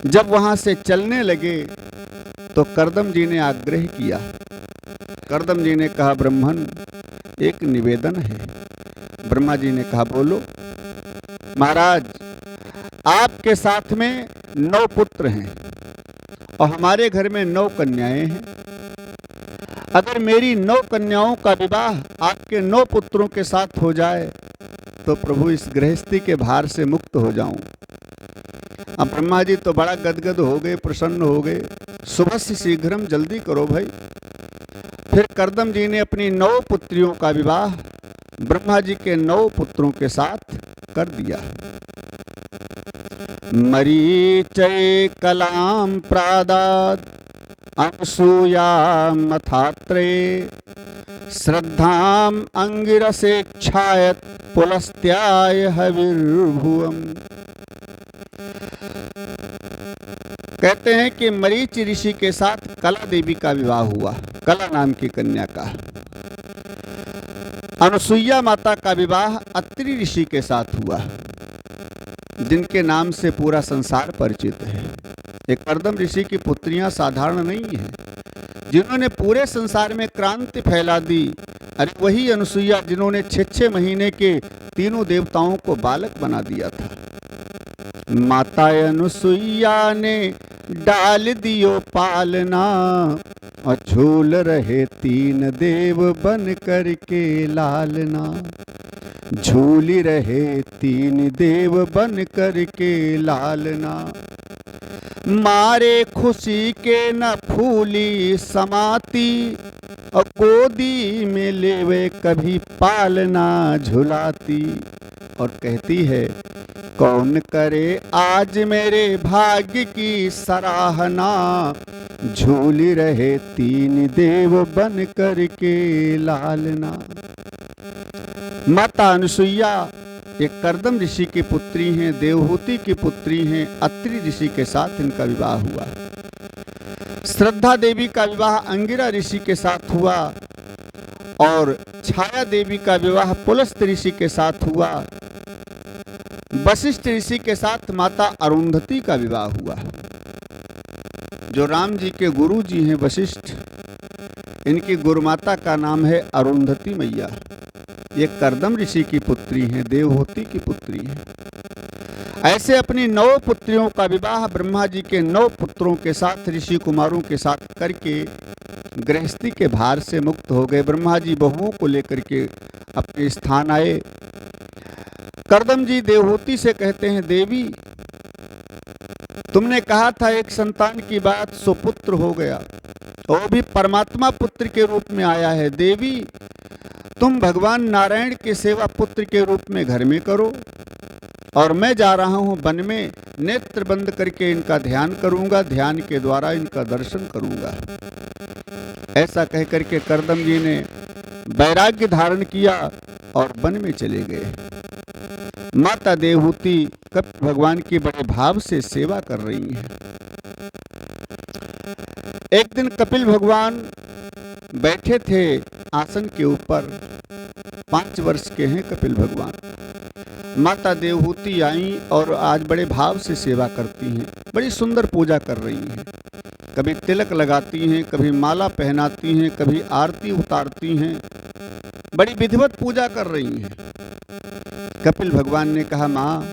जब वहां से चलने लगे तो कर्दम जी ने आग्रह किया। कर्दम जी ने कहा, ब्रह्मन एक निवेदन है। ब्रह्मा जी ने कहा, बोलो। महाराज, आपके साथ में 9 पुत्र हैं और हमारे घर में 9 कन्याएं हैं। अगर मेरी 9 कन्याओं का विवाह आपके 9 पुत्रों के साथ हो जाए तो प्रभु इस गृहस्थी के भार से मुक्त हो जाऊं। अब ब्रह्मा जी तो बड़ा गदगद हो गए, प्रसन्न हो गए। सुबह से शीघ्रम, जल्दी करो भाई। फिर कर्दम जी ने अपनी 9 पुत्रियों का विवाह ब्रह्मा जी के 9 पुत्रों के साथ कर दिया। मरीचय कलाम प्रादाद अनसूया मथात्रे श्रद्धाम अंगिरसेक्षायत पुलस्त्याय हविर्भुवम। कहते हैं कि मरीच ऋषि के साथ कला देवी का विवाह हुआ, कला नाम की कन्या का। अनुसुईया माता का विवाह अत्रि ऋषि के साथ हुआ, जिनके नाम से पूरा संसार परिचित है। ये कर्दम ऋषि की पुत्रियां साधारण नहीं हैं, जिन्होंने पूरे संसार में क्रांति फैला दी। अरे वही अनुसुईया जिन्होंने 6 महीने के तीनों देवताओं को बालक बना दिया था। माता अनुसुईया ने डाल दियो पालना और झूल रहे 3 देव बन करके लालना। झूली रहे 3 देव बन करके लालना। मारे खुशी के न फूली समाती और गोदी में लेवे कभी पालना झुलाती। और कहती है, कौन करे आज मेरे भाग्य की सराहना। झूली रहे 3 देव बन करके लालना। माता अनुसुईया एक कर्दम ऋषि की पुत्री हैं, देवहूति की पुत्री हैं। अत्रि ऋषि के साथ इनका विवाह हुआ। श्रद्धा देवी का विवाह अंगिरा ऋषि के साथ हुआ और छाया देवी का विवाह पुलस्त ऋषि के साथ हुआ। वशिष्ठ ऋषि के साथ माता अरुंधति का विवाह हुआ। जो राम जी के गुरु जी हैं वशिष्ठ, इनकी गुरुमाता का नाम है अरुंधति मैया। ये कर्दम ऋषि की पुत्री हैं, देवहूति की पुत्री हैं। ऐसे अपनी 9 पुत्रियों का विवाह ब्रह्मा जी के 9 पुत्रों के साथ, ऋषि कुमारों के साथ करके गृहस्थी के भार से मुक्त हो गए। ब्रह्मा जी बहुओं को लेकर के अपने स्थान आए। कर्दम जी देवहूति से कहते हैं, देवी तुमने कहा था एक संतान की बात, सुपुत्र हो गया, वो भी परमात्मा पुत्र के रूप में आया है। देवी तुम भगवान नारायण की सेवा पुत्र के रूप में घर में करो और मैं जा रहा हूं वन में, नेत्र बंद करके इनका ध्यान करूंगा, ध्यान के द्वारा इनका दर्शन करूंगा। ऐसा कह करके करदम जी ने वैराग्य धारण किया और वन में चले गए। माता देवहूति कपिल भगवान की बड़े भाव से सेवा कर रही हैं। एक दिन कपिल भगवान बैठे थे आसन के ऊपर। 5 वर्ष के हैं कपिल भगवान। माता देवहूति आई और आज बड़े भाव से सेवा करती हैं, बड़ी सुंदर पूजा कर रही हैं। कभी तिलक लगाती हैं, कभी माला पहनाती हैं, कभी आरती उतारती हैं, बड़ी विधिवत पूजा कर रही हैं। कपिल भगवान ने कहा, माँ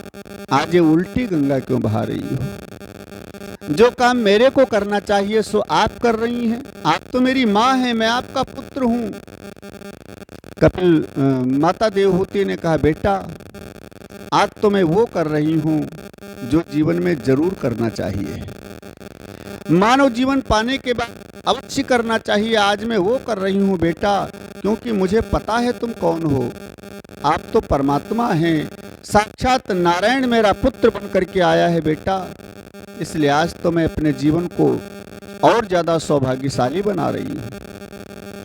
आज ये उल्टी गंगा क्यों बहा रही हो? जो काम मेरे को करना चाहिए सो आप कर रही हैं। आप तो मेरी माँ हैं, मैं आपका पुत्र हूँ। माता देवहूति ने कहा, बेटा आज तो मैं वो कर रही हूँ जो जीवन में जरूर करना चाहिए, मानव जीवन पाने के बाद अवश्य करना चाहिए। आज मैं वो कर रही हूँ बेटा, क्योंकि मुझे पता है तुम कौन हो। आप तो परमात्मा हैं, साक्षात नारायण मेरा पुत्र बन करके आया है बेटा। इसलिए आज तो मैं अपने जीवन को और ज्यादा सौभाग्यशाली बना रही हूँ।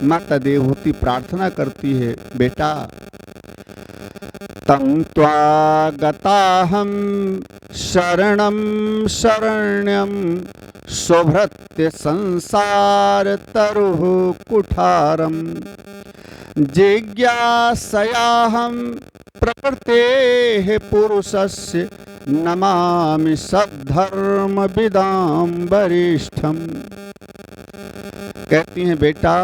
माता देवहूति प्रार्थना करती है, बेटा तं त्वा गताहं शरणं शरण्यं शोभृत्य संसार तरुः कुठारं जिज्ञासयाहं प्रकृतेः पुरुषस्य नमामि सद्धर्मविदां वरिष्ठम्। कहती हैं, बेटा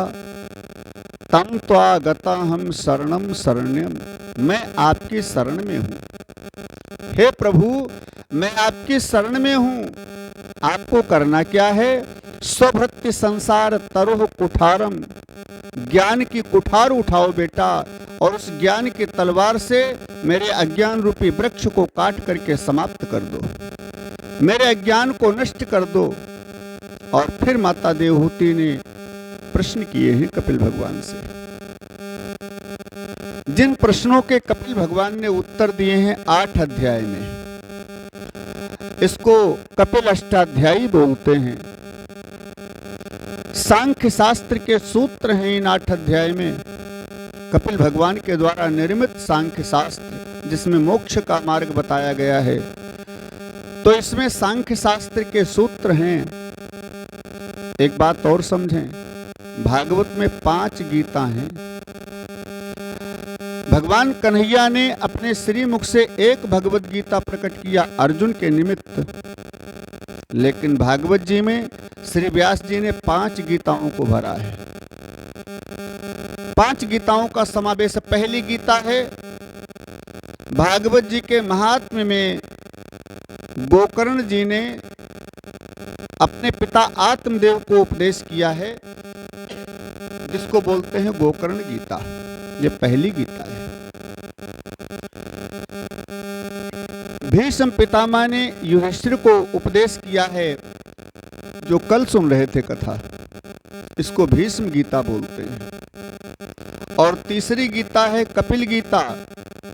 तम त्वा गताहं शरणं शरण्यम, मैं आपकी शरण में हूँ। हे प्रभु मैं आपकी शरण में हूँ। आपको करना क्या है? स्वभृत्य संसार तरुः कुठारम, ज्ञान की कुठार उठाओ बेटा, और उस ज्ञान की तलवार से मेरे अज्ञान रूपी वृक्ष को काट करके समाप्त कर दो, मेरे अज्ञान को नष्ट कर दो। और फिर माता देवहूति ने प्रश्न किए हैं कपिल भगवान से। जिन प्रश्नों के कपिल भगवान ने उत्तर दिए हैं 8 अध्याय में, इसको कपिल अष्टाध्यायी बोलते हैं। सांख्य शास्त्र के सूत्र हैं इन 8 अध्याय में। कपिल भगवान के द्वारा निर्मित सांख्य शास्त्र, जिसमें मोक्ष का मार्ग बताया गया है, तो इसमें सांख्य शास्त्र के सूत्र हैं। एक बात और समझें, भागवत में 5 गीता हैं। भगवान कन्हैया ने अपने श्रीमुख से एक भगवत गीता प्रकट किया अर्जुन के निमित्त, लेकिन भागवत जी में श्री व्यास जी ने 5 गीताओं को भरा है। 5 गीताओं का समावेश। पहली गीता है भागवत जी के महात्म्य में गोकर्ण जी ने अपने पिता आत्मदेव को उपदेश किया है, जिसको बोलते हैं गोकर्ण गीता। ये पहली गीता है। भीष्म पितामह ने युधिष्ठिर को उपदेश किया है, जो कल सुन रहे थे कथा, इसको भीष्म गीता बोलते हैं। और तीसरी गीता है कपिल गीता,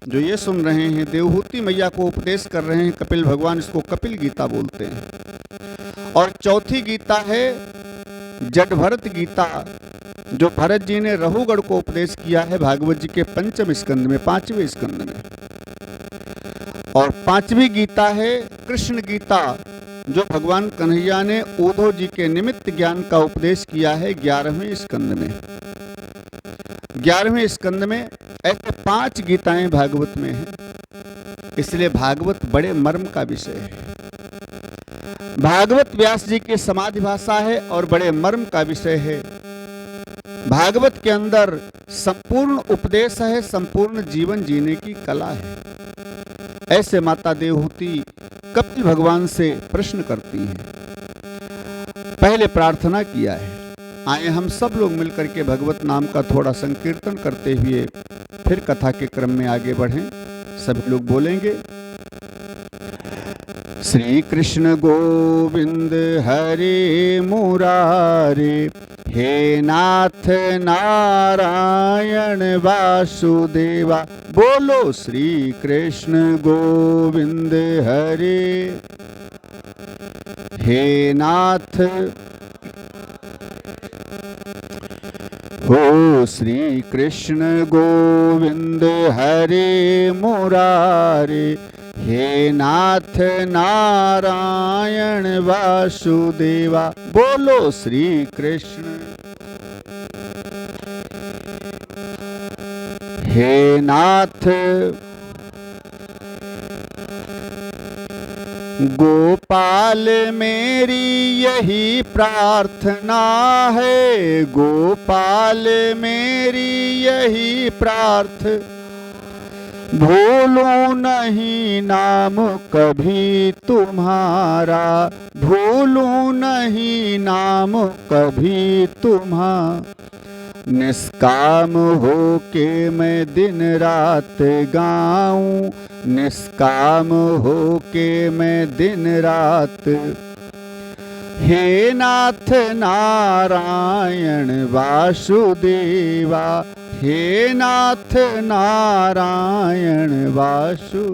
जो ये सुन रहे हैं, देवहूति मैया को उपदेश कर रहे हैं कपिल भगवान, इसको कपिल गीता बोलते हैं। और चौथी गीता है जडभरत गीता, जो भरत जी ने रहुगढ़ को उपदेश किया है भागवत जी के 5वें स्कंद में, 5वें स्कंद में। और 5वीं गीता है कृष्ण गीता, जो भगवान कन्हैया ने उद्धव जी के निमित्त ज्ञान का उपदेश किया है 11वें स्कंद में। 11वें स्कंद में ऐसे 5 गीताएं भागवत में हैं। इसलिए भागवत बड़े मर्म का विषय है। भागवत व्यास जी की समाधि भाषा है और बड़े मर्म का विषय है। भागवत के अंदर संपूर्ण उपदेश है, संपूर्ण जीवन जीने की कला है। ऐसे माता देवहूति कपिल भगवान से प्रश्न करती हैं। पहले प्रार्थना किया है, आए हम सब लोग मिलकर के भगवत नाम का थोड़ा संकीर्तन करते हुए फिर कथा के क्रम में आगे बढ़ें। सभी लोग बोलेंगे, श्री कृष्ण गोविंद हरे मुरारे, हे नाथ नारायण वासुदेवा। बोलो श्री कृष्ण गोविंद हरे। हे नाथ हो श्री कृष्ण गोविंद हरे मुरारे। हे नाथ नारायण वासुदेवा। बोलो श्री कृष्ण। हे नाथ गोपाल मेरी यही प्रार्थना है। गोपाल मेरी यही प्रार्थना। भूलूं नहीं नाम कभी तुम्हारा। भूलूं नहीं नाम कभी तुम्हारा। निष्काम हो के मैं दिन रात गाऊं। निष्काम हो के मैं दिन रात। हे नाथ नारायण वासुदेवा। हे नाथ नारायण वासु।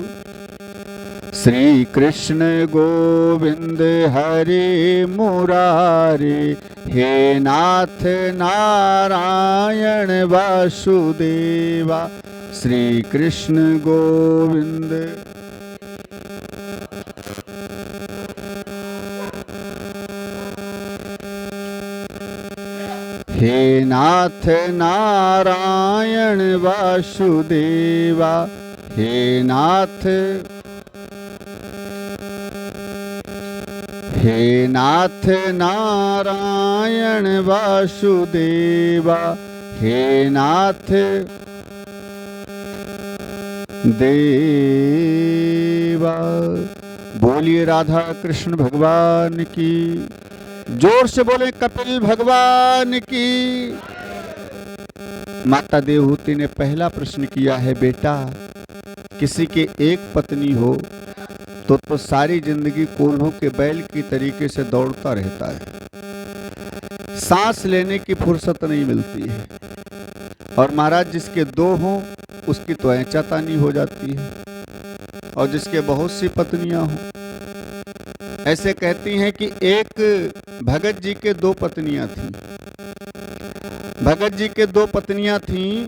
श्री कृष्ण गोविंद हरे मुरारे। हे नाथ नारायण वासुदेवा। श्री कृष्ण गोविंद। हे नाथ नारायण वासुदेवा। हे नाथ हे नाथ नारायण वासुदेवा। हे नाथ देवा। बोलिए राधा कृष्ण भगवान की। जोर से बोले कपिल भगवान की। माता देवहूति ने पहला प्रश्न किया है, बेटा किसी के एक पत्नी हो तो सारी जिंदगी कोल्हों के बैल की तरीके से दौड़ता रहता है। सांस लेने की फुर्सत नहीं मिलती है। और महाराज जिसके दो हों उसकी तो ऐंचा तानी हो जाती है। और जिसके बहुत सी पत्नियां हों, ऐसे कहती हैं कि एक भगत जी के दो पत्नियां थीं। भगत जी के दो पत्नियां थीं।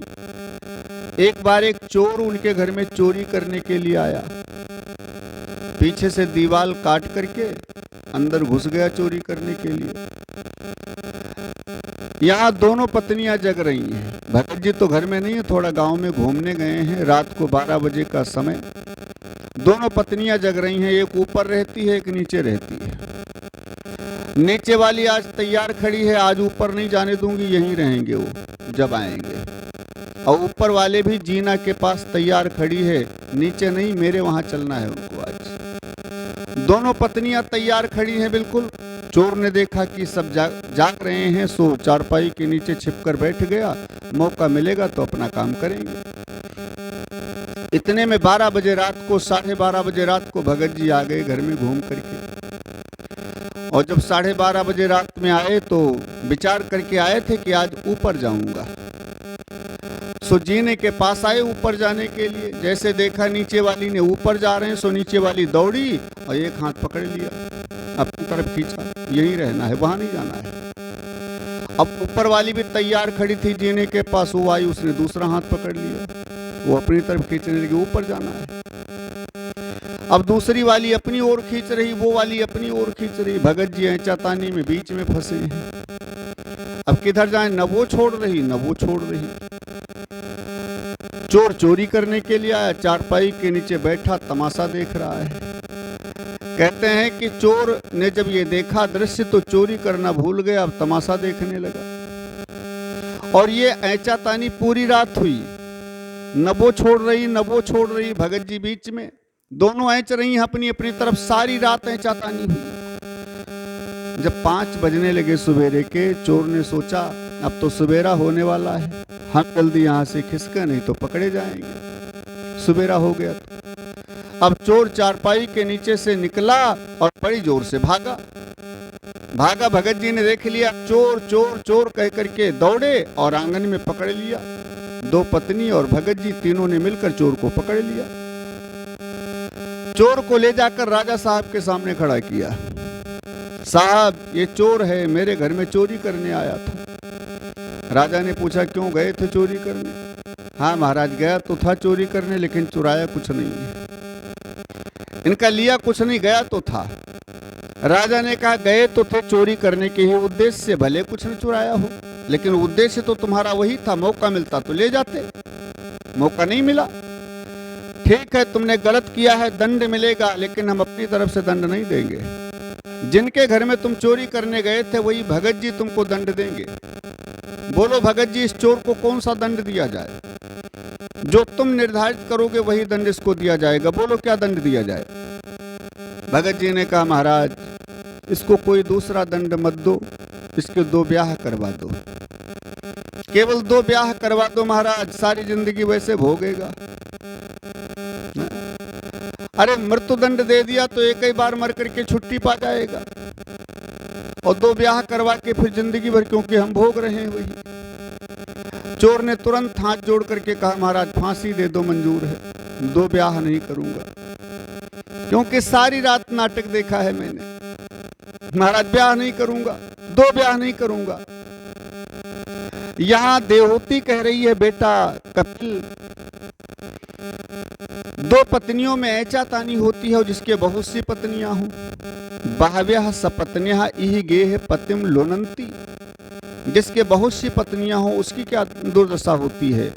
एक बार एक चोर उनके घर में चोरी करने के लिए आया। पीछे से दीवार काट करके अंदर घुस गया चोरी करने के लिए। यहाँ दोनों पत्नियां जग रही हैं। भगत जी तो घर में नहीं है, थोड़ा गांव में घूमने गए हैं। रात को 12 बजे का समय। दोनों पत्नियां जग रही हैं। एक ऊपर रहती है, एक नीचे रहती है। नीचे वाली आज तैयार खड़ी है, आज ऊपर नहीं जाने दूंगी, यहीं रहेंगे वो जब आएंगे। और ऊपर वाले भी जीना के पास तैयार खड़ी है, नीचे नहीं, मेरे वहां चलना है उनको आज। दोनों पत्नियां तैयार खड़ी हैं बिल्कुल। चोर ने देखा कि सब जाग रहे हैं, सो चारपाई के नीचे छिपकर बैठ गया। मौका मिलेगा तो अपना काम करेंगे। इतने में 12 बजे रात को, 12:30 बजे रात को भगत जी आ गए घर में घूम करके। और जब 12:30 बजे रात में आए तो विचार करके आए थे कि आज ऊपर जाऊंगा। सो जीने के पास आए ऊपर जाने के लिए। जैसे देखा नीचे वाली ने ऊपर जा रहे हैं, सो नीचे वाली दौड़ी और एक हाथ पकड़ लिया, अपनी तरफ खींचा, यहीं रहना है, वहां नहीं जाना है। अब ऊपर वाली भी तैयार खड़ी थी जीने के पास, वो आई, उसने दूसरा हाथ पकड़ लिया, वो अपनी तरफ खींचने लगी, ऊपर जाना है। अब दूसरी वाली अपनी ओर खींच रही, वो वाली अपनी ओर खींच रही। भगत जी ऐंचा तानी में बीच में फंसे हैं। अब किधर जाए, न वो छोड़ रही न वो छोड़ रही। चोर चोरी करने के लिए आया, चारपाई के नीचे बैठा तमाशा देख रहा है। कहते हैं कि चोर ने जब ये देखा दृश्य तो चोरी करना भूल गया, अब तमाशा देखने लगा। और ये ऐंचा तानी पूरी रात हुई, न वो छोड़ रही न वो छोड़ रही। भगत जी बीच में, दोनों ऐंच रही हैं अपनी अपनी तरफ, सारी रात ऐंचा तानी हुई। जब 5 बजने लगे सवेरे के, चोर ने सोचा अब तो सवेरा होने वाला है, हम जल्दी यहाँ से खिसके नहीं तो पकड़े जाएंगे। सवेरा हो गया तो अब चोर चारपाई के नीचे से निकला और बड़ी जोर से भागा। भागा, भगत जी ने देख लिया, चोर चोर चोर कह करके दौड़े और आंगन में पकड़ लिया। दो पत्नी और भगत जी तीनों ने मिलकर चोर को पकड़ लिया। चोर को ले जाकर राजा साहब के सामने खड़ा किया। साहब, ये चोर है, मेरे घर में चोरी करने आया था। राजा ने पूछा, क्यों गए थे चोरी करने? हाँ महाराज, गया तो था चोरी करने, लेकिन चुराया कुछ नहीं है। इनका लिया कुछ नहीं, गया तो था। राजा ने कहा, गए तो थे चोरी करने के ही उद्देश्य से, भले कुछ न चुराया हो, लेकिन उद्देश्य तो तुम्हारा वही था, मौका मिलता तो ले जाते, मौका नहीं मिला। ठीक है, तुमने गलत किया है, दंड मिलेगा, लेकिन हम अपनी तरफ से दंड नहीं देंगे। जिनके घर में तुम चोरी करने गए थे वही भगत जी तुमको दंड देंगे। बोलो भगत जी, इस चोर को कौन सा दंड दिया जाए? जो तुम निर्धारित करोगे वही दंड इसको दिया जाएगा। बोलो क्या दंड दिया जाए? भगत जी ने कहा, महाराज, इसको कोई दूसरा दंड मत दो, इसके 2 ब्याह करवा दो, केवल 2 ब्याह करवा दो महाराज, सारी जिंदगी वैसे भोगेगा। अरे मृत्युदंड दे दिया तो एक ही बार मर करके छुट्टी पा जाएगा, और 2 ब्याह करवा के फिर जिंदगी भर, क्योंकि हम भोग रहे हैं वही। चोर ने तुरंत हाथ जोड़ करके कहा, महाराज फांसी दे दो, मंजूर है, 2 ब्याह नहीं करूंगा, क्योंकि सारी रात नाटक देखा है मैंने। महाराज ब्याह नहीं करूंगा, 2 ब्याह नहीं करूंगा। यहां देवहूति कह रही है, बेटा कपिल, 2 पत्नियों में ऐचा तानी होती है जिसके बहुत सी पत्नियां हों। बहव्यः सपत्न्यः इह गेह पतिम लोनंती, जिसके बहुत सी पत्नियां हों उसकी क्या दुर्दशा होती है।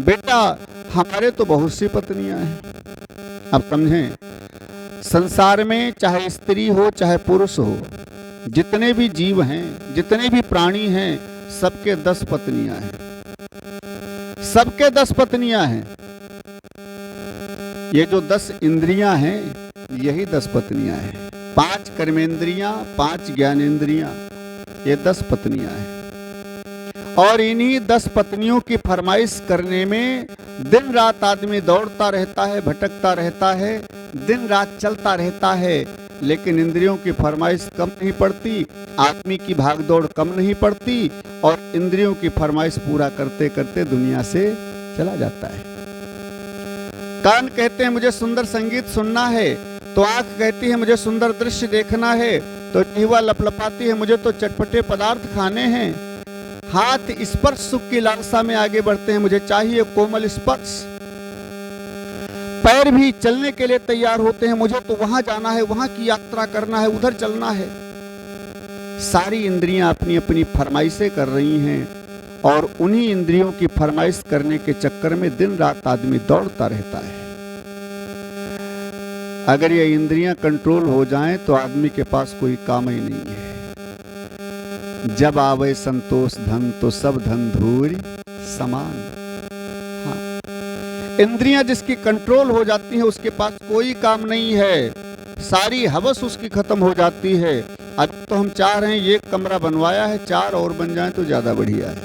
बेटा हमारे तो बहुत सी पत्नियां हैं। अब समझें, संसार में चाहे स्त्री हो चाहे पुरुष हो, जितने भी जीव हैं, जितने भी प्राणी हैं, सबके 10 पत्नियां हैं, सबके 10 पत्नियां हैं। ये जो 10 इंद्रियां हैं, यही 10 पत्नियां हैं। 5 कर्मेंद्रियां, 5 ज्ञानेंद्रियां, ये 10 पत्नियां हैं। और इन्हीं 10 पत्नियों की फरमाइश करने में दिन रात आदमी दौड़ता रहता है, भटकता रहता है, दिन रात चलता रहता है, लेकिन इंद्रियों की फरमाइश कम नहीं पड़ती, आदमी की भागदौड़ कम नहीं पड़ती, और इंद्रियों की फरमाइश पूरा करते करते दुनिया से चला जाता है। कान कहते हैं मुझे सुंदर संगीत सुनना है, तो आंख कहती है मुझे सुंदर दृश्य देखना है, तो जीवा लपलपाती है मुझे तो चटपटे पदार्थ खाने हैं। हाथ स्पर्श सुख की लालसा में आगे बढ़ते हैं, मुझे चाहिए कोमल स्पर्श। पैर भी चलने के लिए तैयार होते हैं, मुझे तो वहां जाना है, वहां की यात्रा करना है, उधर चलना है। सारी इंद्रियां अपनी अपनी फरमाइशें कर रही हैं, और उन्हीं इंद्रियों की फरमाइश करने के चक्कर में दिन रात आदमी दौड़ता रहता है। अगर ये इंद्रियां कंट्रोल हो जाएं तो आदमी के पास कोई काम ही नहीं है। जब आवे संतोष धन तो सब धन धूरी समान। हाँ, इंद्रियां जिसकी कंट्रोल हो जाती हैं उसके पास कोई काम नहीं है, सारी हवस उसकी खत्म हो जाती है। अब तो हम चाह रहे हैं, ये कमरा बनवाया है, 4 और बन जाए तो ज्यादा बढ़िया है,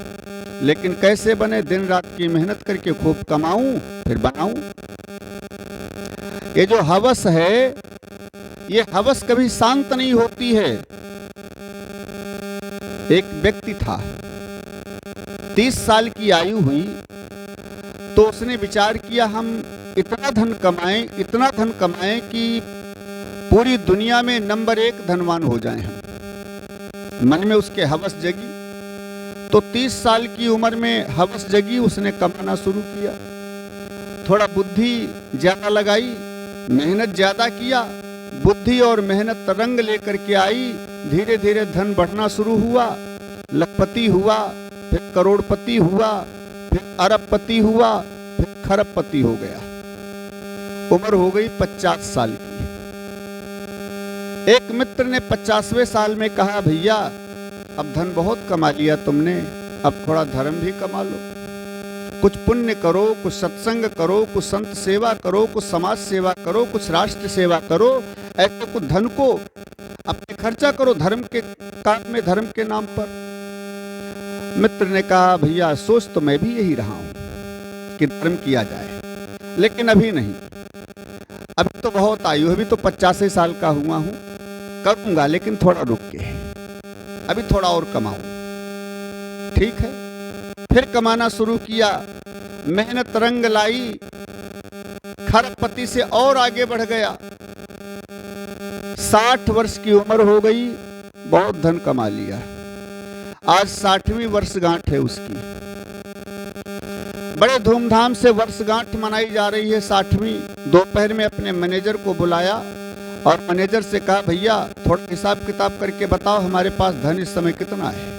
लेकिन कैसे बने? दिन रात की मेहनत करके खूब कमाऊं फिर बनाऊं। ये जो हवस है, ये हवस कभी शांत नहीं होती है। एक व्यक्ति था, 30 साल की आयु हुई तो उसने विचार किया, हम इतना धन कमाएं, इतना धन कमाएं कि पूरी दुनिया में नंबर 1 धनवान हो जाएं हम। मन में उसके हवस जगी, तो 30 साल की उम्र में हवस जगी, उसने कमाना शुरू किया। थोड़ा बुद्धि ज्यादा लगाई, मेहनत ज्यादा किया, बुद्धि और मेहनत रंग लेकर के आई। धीरे धीरे धन बढ़ना शुरू हुआ, लखपति हुआ, फिर करोड़पति हुआ, फिर अरबपति हुआ, फिर खरबपति हो गया। उम्र हो गई 50 साल की। एक मित्र ने 50वें साल में कहा, भैया अब धन बहुत कमा लिया तुमने, अब थोड़ा धर्म भी कमा लो, कुछ पुण्य करो, कुछ सत्संग करो, कुछ संत सेवा करो, कुछ समाज सेवा करो, कुछ राष्ट्र सेवा करो, ऐसे कुछ धन को अपने खर्चा करो धर्म के काम में, धर्म के नाम पर। मित्र ने कहा, भैया सोच तो मैं भी यही रहा हूं कि धर्म किया जाए, लेकिन अभी नहीं, अभी तो बहुत आयु है, अभी तो 85 साल का हुआ हूं, करूंगा लेकिन थोड़ा रुक के। अभी थोड़ा और कमाऊं। ठीक है, फिर कमाना शुरू किया, मेहनत रंग लाई, खरबपति से और आगे बढ़ गया। 60 वर्ष की उम्र हो गई, बहुत धन कमा लिया। आज 60वीं वर्षगांठ है उसकी। बड़े धूमधाम से वर्षगांठ मनाई जा रही है 60वीं। दोपहर में अपने मैनेजर को बुलाया और मैनेजर से कहा, भैया थोड़ा हिसाब किताब करके बताओ हमारे पास धन इस समय कितना है।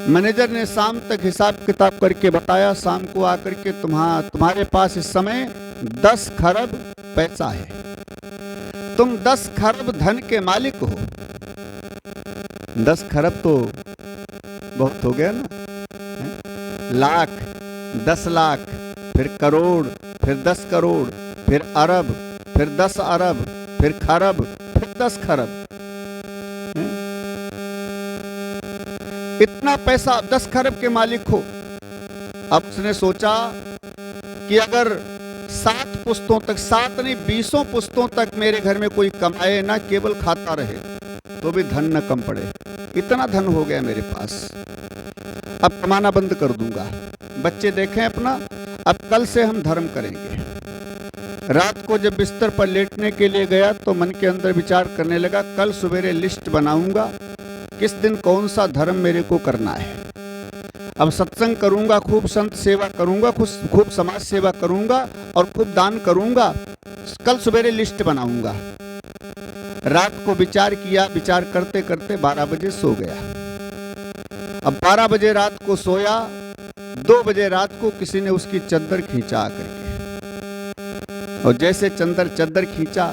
मैनेजर ने शाम तक हिसाब किताब करके बताया। शाम को आकर के तुम्हारे पास इस समय 10 खरब पैसा है, तुम 10 खरब धन के मालिक हो। 10 खरब तो बहुत हो गया ना, लाख, 10 लाख, फिर करोड़, फिर 10 करोड़, फिर अरब, फिर 10 अरब, फिर खरब, फिर 10 खरब। इतना पैसा, 10 खरब के मालिक हो। अब उसने सोचा कि अगर 7 पुश्तों तक, 7 नहीं 20 पुश्तों तक मेरे घर में कोई कमाए ना, केवल खाता रहे, तो भी धन न कम पड़े। इतना धन हो गया मेरे पास, अब कमाना बंद कर दूंगा। बच्चे देखें अपना, अब कल से हम धर्म करेंगे। रात को जब बिस्तर पर लेटने के लिए गया तो मन के अंदर विचार करने लगा, कल सवेरे लिस्ट बनाऊंगा किस दिन कौन सा धर्म मेरे को करना है। अब सत्संग करूंगा, खूब संत सेवा करूंगा, खूब समाज सेवा करूंगा और खूब दान करूंगा। कल सवेरे लिस्ट बनाऊंगा। रात को विचार किया, विचार करते करते 12 बजे सो गया। अब 12 बजे रात को सोया, 2 बजे रात को किसी ने उसकी चद्दर खींचा करके, और जैसे चद्दर खींचा,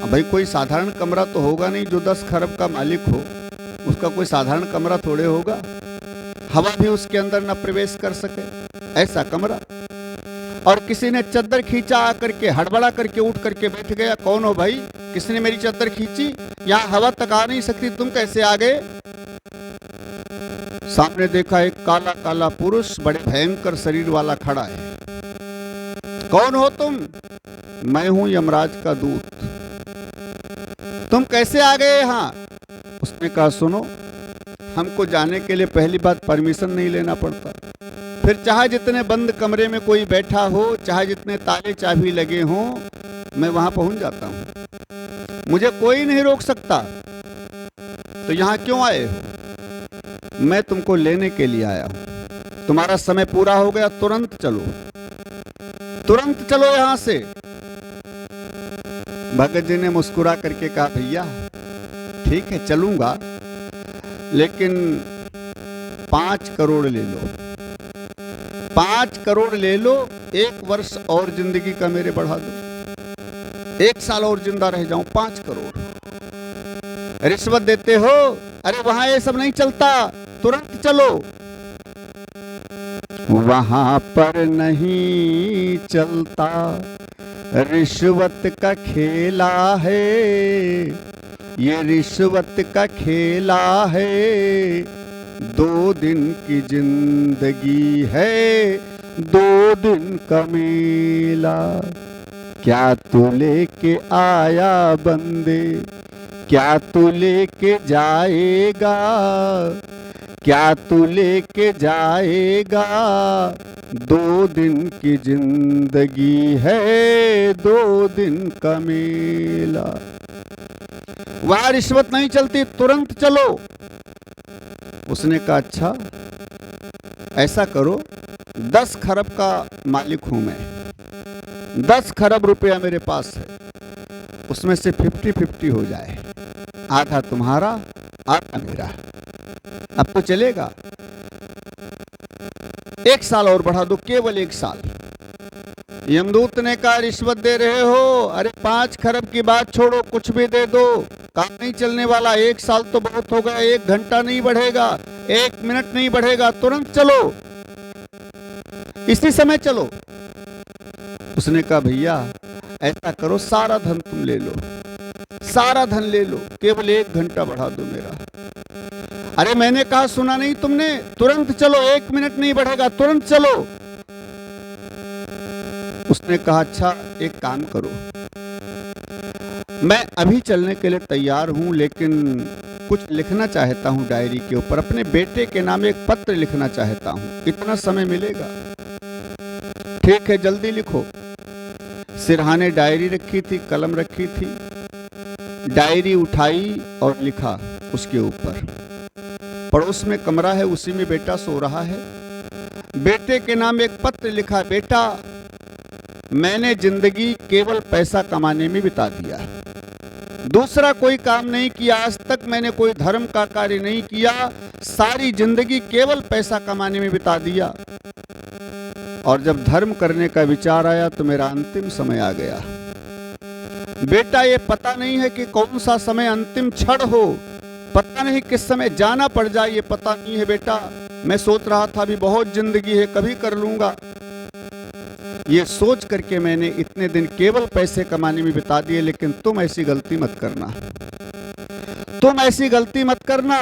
अब भाई कोई साधारण कमरा तो होगा नहीं, जो 10 खरब का मालिक हो उसका कोई साधारण कमरा थोड़े होगा, हवा भी उसके अंदर न प्रवेश कर सके, ऐसा कमरा। और किसी ने चद्दर खींचा, आकर के हड़बड़ा करके उठ करके बैठ गया। कौन हो भाई, किसने मेरी चद्दर खींची? यहाँ हवा तक आ नहीं सकती, तुम कैसे आ गए? सामने देखा एक काला काला पुरुष, बड़े भयंकर शरीर वाला खड़ा है। कौन हो तुम? मैं हूं यमराज का दूत। तुम कैसे आ गए यहाँ? उसने कहा, सुनो, हमको जाने के लिए पहली बात परमिशन नहीं लेना पड़ता, फिर चाहे जितने बंद कमरे में कोई बैठा हो, चाहे जितने ताले चाबी लगे हों, मैं वहां पहुंच जाता हूं, मुझे कोई नहीं रोक सकता। तो यहां क्यों आए हो? मैं तुमको लेने के लिए आया हूं। तुम्हारा समय पूरा हो गया, तुरंत चलो, तुरंत चलो यहां से। भगत जी ने मुस्कुरा करके कहा, भैया ठीक है चलूंगा, लेकिन 5 करोड़ ले लो, 5 करोड़ ले लो, 1 वर्ष और जिंदगी का मेरे बढ़ा दो, 1 साल और जिंदा रह जाऊं। 5 करोड़ रिश्वत देते हो? अरे वहां ये सब नहीं चलता, तुरंत चलो। वहां पर नहीं चलता, रिश्वत का खेला है, ये रिश्वत का खेला है, 2 दिन की जिंदगी है, 2 दिन का मेला। क्या तू लेके आया बंदे, क्या तू लेके जाएगा, क्या तू लेके जाएगा, 2 दिन की जिंदगी है, 2 दिन का मेला। वहां रिश्वत नहीं चलती, तुरंत चलो। उसने कहा, अच्छा ऐसा करो, 10 खरब का मालिक हूं मैं, 10 खरब रुपया मेरे पास है, उसमें से 50-50 हो जाए, आधा तुम्हारा आधा मेरा। अब तो चलेगा? 1 साल और बढ़ा दो, केवल 1 साल। यमदूत ने कहा, रिश्वत दे रहे हो? अरे 5 खरब की बात छोड़ो, कुछ भी दे दो, काम नहीं चलने वाला। 1 साल तो बहुत हो गया, 1 घंटा नहीं बढ़ेगा, 1 मिनट नहीं बढ़ेगा, तुरंत चलो, इसी समय चलो। उसने कहा, भैया ऐसा करो, सारा धन तुम ले लो, सारा धन ले लो, केवल 1 घंटा बढ़ा दो मेरा। अरे मैंने कहा, सुना नहीं तुमने? तुरंत चलो, 1 मिनट नहीं बढ़ेगा, तुरंत चलो। उसने कहा, अच्छा एक काम करो, मैं अभी चलने के लिए तैयार हूं, लेकिन कुछ लिखना चाहता हूं डायरी के ऊपर, अपने बेटे के नाम एक पत्र लिखना चाहता हूं, इतना समय मिलेगा? ठीक है, जल्दी लिखो। सिरहाने डायरी रखी थी, कलम रखी थी, डायरी उठाई और लिखा उसके ऊपर। पड़ोस में कमरा है, उसी में बेटा सो रहा है। बेटे के नाम एक पत्र लिखा, बेटा मैंने जिंदगी केवल पैसा कमाने में बिता दिया, दूसरा कोई काम नहीं किया, आज तक मैंने कोई धर्म का कार्य नहीं किया, सारी जिंदगी केवल पैसा कमाने में बिता दिया, और जब धर्म करने का विचार आया तो मेरा अंतिम समय आ गया। बेटा ये पता नहीं है कि कौन सा समय अंतिम क्षण हो, पता नहीं किस समय जाना पड़ जाए, ये पता नहीं है बेटा। मैं सोच रहा था अभी बहुत जिंदगी है, कभी कर लूंगा। ये सोच करके मैंने इतने दिन केवल पैसे कमाने में बिता दिए, लेकिन तुम ऐसी गलती मत करना, तुम ऐसी गलती मत करना।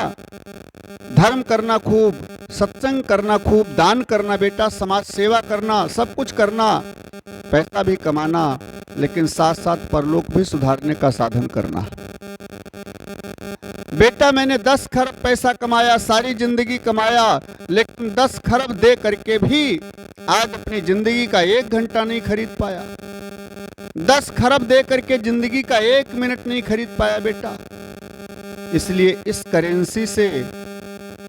धर्म करना खूब, सत्संग करना खूब, दान करना बेटा, समाज सेवा करना, सब कुछ करना, पैसा भी कमाना, लेकिन साथ साथ परलोक भी सुधारने का साधन करना। बेटा मैंने 10 खरब पैसा कमाया, सारी जिंदगी कमाया, लेकिन 10 खरब दे करके भी आज अपनी जिंदगी का 1 घंटा नहीं खरीद पाया, 10 खरब दे करके जिंदगी का 1 मिनट नहीं खरीद पाया बेटा। इसलिए इस करेंसी से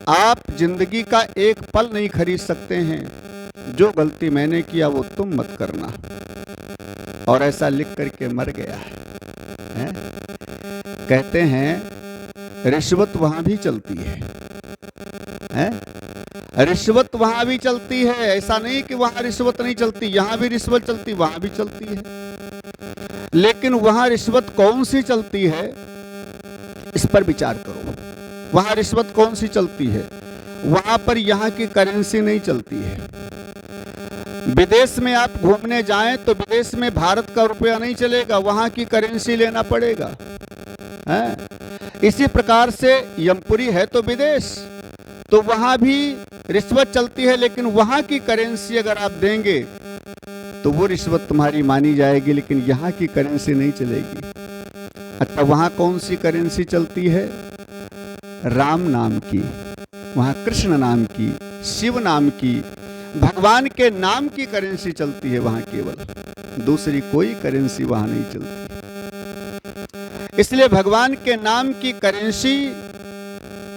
आप जिंदगी का 1 पल नहीं खरीद सकते हैं। जो गलती मैंने किया वो तुम मत करना। और ऐसा लिख करके मर गया है? कहते हैं रिश्वत वहां भी चलती है? रिश्वत वहां भी चलती है, ऐसा नहीं कि वहां रिश्वत नहीं चलती, यहां भी रिश्वत चलती, वहां भी चलती है। लेकिन वहां रिश्वत कौन सी चलती है, इस पर विचार करो। वहां रिश्वत कौन सी चलती है? वहां पर यहां की करेंसी नहीं चलती है। विदेश में आप घूमने जाएं तो विदेश में भारत का रुपया नहीं चलेगा, वहां की करेंसी लेना पड़ेगा, है? इसी प्रकार से यमपुरी है तो विदेश, तो वहां भी रिश्वत चलती है, लेकिन वहां की करेंसी अगर आप देंगे तो वो रिश्वत तुम्हारी मानी जाएगी, लेकिन यहाँ की करेंसी नहीं चलेगी। अच्छा, वहां कौन सी करेंसी चलती है? राम नाम की, वहां कृष्ण नाम की, शिव नाम की, भगवान के नाम की करेंसी चलती है वहां, केवल दूसरी कोई करेंसी वहां नहीं चलती। इसलिए भगवान के नाम की करेंसी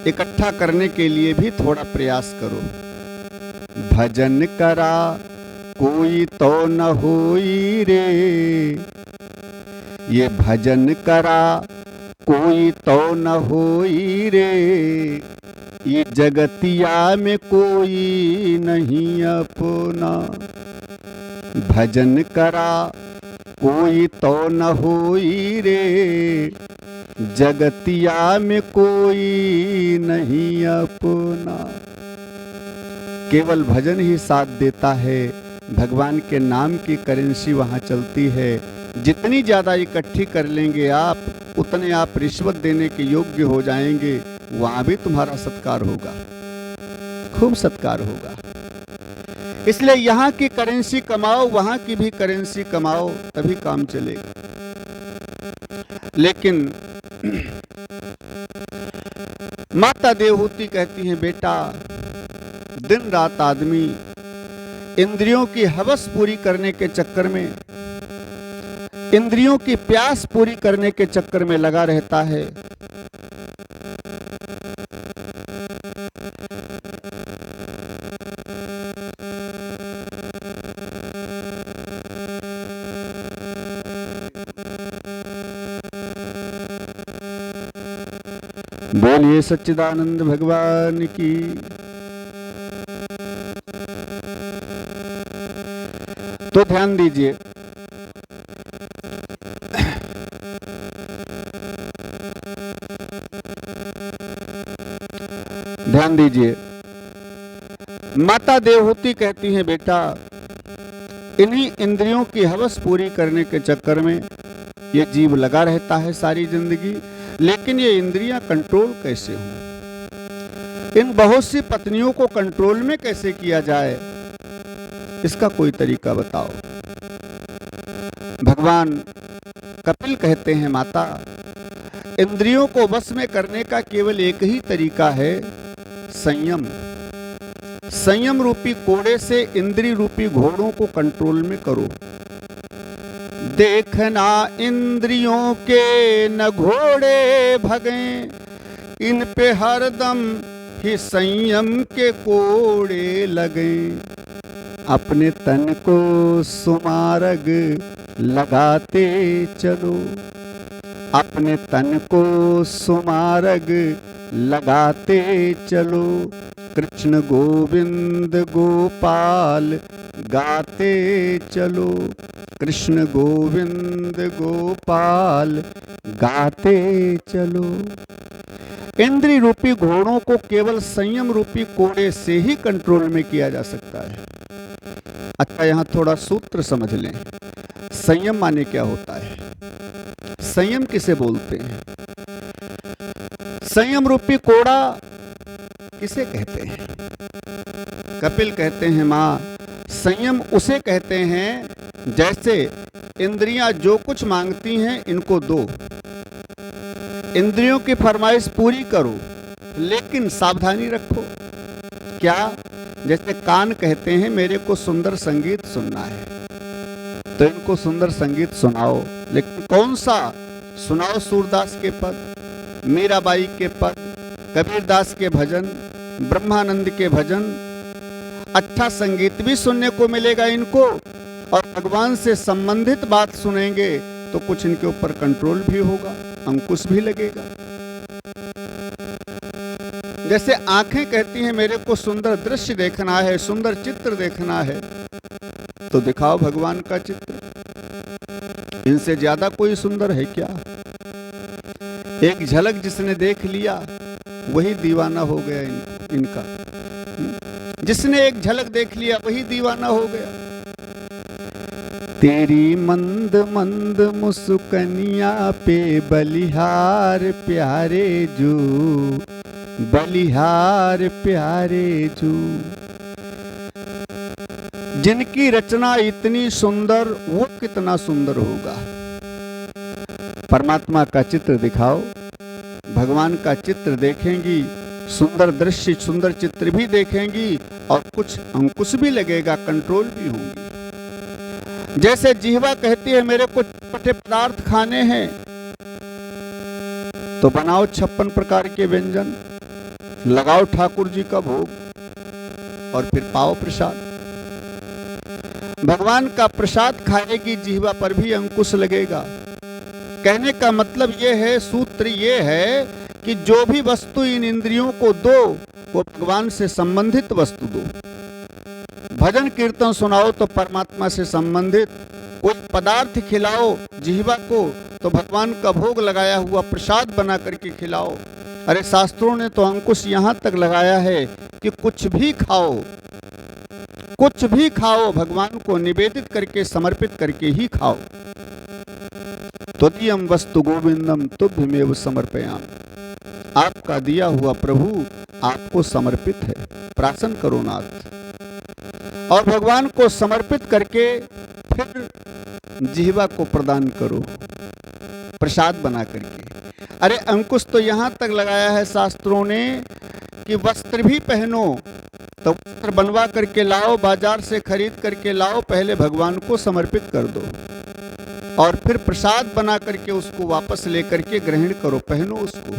इकट्ठा करने के लिए भी थोड़ा प्रयास करो। भजन करा कोई तो न होई रे, ये भजन करा कोई तो न होई रे, ये जगतिया में कोई नहीं अपना। भजन करा कोई तो न होई रे, जगतिया में कोई नहीं अपना। केवल भजन ही साथ देता है, भगवान के नाम की करेंसी वहां चलती है। जितनी ज्यादा इकट्ठी कर लेंगे आप, उतने आप रिश्वत देने के योग्य हो जाएंगे, वहां भी तुम्हारा सत्कार होगा, खूब सत्कार होगा। इसलिए यहाँ की करेंसी कमाओ, वहां की भी करेंसी कमाओ, तभी काम चलेगा। लेकिन माता देवहूति कहती हैं, बेटा दिन रात आदमी इंद्रियों की हवस पूरी करने के चक्कर में, इंद्रियों की प्यास पूरी करने के चक्कर में लगा रहता है। बोलिए सच्चिदानंद भगवान की। तो ध्यान दीजिए, ध्यान दीजिए, माता देवहूति कहती हैं, बेटा इन्हीं इंद्रियों की हवस पूरी करने के चक्कर में ये जीव लगा रहता है सारी जिंदगी। लेकिन ये इंद्रियां कंट्रोल कैसे हों, इन बहुत सी पत्नियों को कंट्रोल में कैसे किया जाए, इसका कोई तरीका बताओ। भगवान कपिल कहते हैं, माता इंद्रियों को वश में करने का केवल एक ही तरीका है, संयम। संयम रूपी कोड़े से इंद्रिय रूपी घोड़ों को कंट्रोल में करो। देखना इंद्रियों के न घोड़े भगें, इन पे हरदम ही संयम के कोड़े लगें। अपने तन को सुमार्ग लगाते चलो, अपने तन को सुमार्ग लगाते चलो। कृष्ण गोविंद गोपाल गाते चलो, कृष्ण गोविंद गोपाल गाते चलो। इंद्रिय रूपी घोड़ों को केवल संयम रूपी कोड़े से ही कंट्रोल में किया जा सकता है। अच्छा, यहां थोड़ा सूत्र समझ लें। संयम माने क्या होता है? संयम किसे बोलते हैं? संयम रूपी कोड़ा किसे कहते हैं? कपिल कहते हैं मां, संयम उसे कहते हैं जैसे इंद्रियां जो कुछ मांगती हैं इनको दो, इंद्रियों की फरमाइश पूरी करो, लेकिन सावधानी रखो। क्या? जैसे कान कहते हैं मेरे को सुंदर संगीत सुनना है, तो इनको सुंदर संगीत सुनाओ, लेकिन कौन सा सुनाओ? सूरदास के पद, मीराबाई के पद, कबीरदास के भजन, ब्रह्मानंद के भजन। अच्छा संगीत भी सुनने को मिलेगा इनको, और भगवान से संबंधित बात सुनेंगे तो कुछ इनके ऊपर कंट्रोल भी होगा, अंकुश भी लगेगा। जैसे आंखें कहती हैं मेरे को सुंदर दृश्य देखना है, सुंदर चित्र देखना है, तो दिखाओ भगवान का चित्र। इनसे ज्यादा कोई सुंदर है क्या? एक झलक जिसने देख लिया वही दीवाना हो गया इनका। जिसने एक झलक देख लिया वही दीवाना हो गया। तेरी मंद मंद मुस्कनिया पे बलिहार प्यारे जू, बलिहार प्यारे जू। जिनकी रचना इतनी सुंदर वो कितना सुंदर होगा। परमात्मा का चित्र दिखाओ, भगवान का चित्र देखेंगी, सुंदर दृश्य सुंदर चित्र भी देखेंगी, और कुछ अंकुश भी लगेगा, कंट्रोल भी होंगी। जैसे जिह्वा कहती है मेरे को चटपटे पदार्थ खाने हैं, तो बनाओ 56 प्रकार के व्यंजन, लगाओ ठाकुर जी का भोग, और फिर पाओ प्रसाद। भगवान का प्रसाद खाएगी जिह्वा पर भी अंकुश लगेगा। कहने का मतलब यह है, सूत्र यह है कि जो भी वस्तु इन इंद्रियों को दो वो भगवान से संबंधित वस्तु दो। भजन कीर्तन सुनाओ तो परमात्मा से संबंधित, कोई पदार्थ खिलाओ जिह्वा को तो भगवान का भोग लगाया हुआ प्रसाद बना करके खिलाओ। अरे शास्त्रों ने तो अंकुश यहां तक लगाया है कि कुछ भी खाओ, कुछ भी खाओ, भगवान को निवेदित करके समर्पित करके ही खाओ। त्वदीयं वस्तु गोविंदम तुभ्यमेव समर्पयामि। आपका दिया हुआ प्रभु आपको समर्पित है, प्रार्थना करो नाथ। और भगवान को समर्पित करके फिर जिह्वा को प्रदान करो प्रसाद बना करके। अरे अंकुश तो यहां तक लगाया है शास्त्रों ने कि वस्त्र भी पहनो तो वस्त्र बनवा करके लाओ, बाजार से खरीद करके लाओ, पहले भगवान को समर्पित कर दो, और फिर प्रसाद बना करके उसको वापस लेकर के ग्रहण करो, पहनो उसको।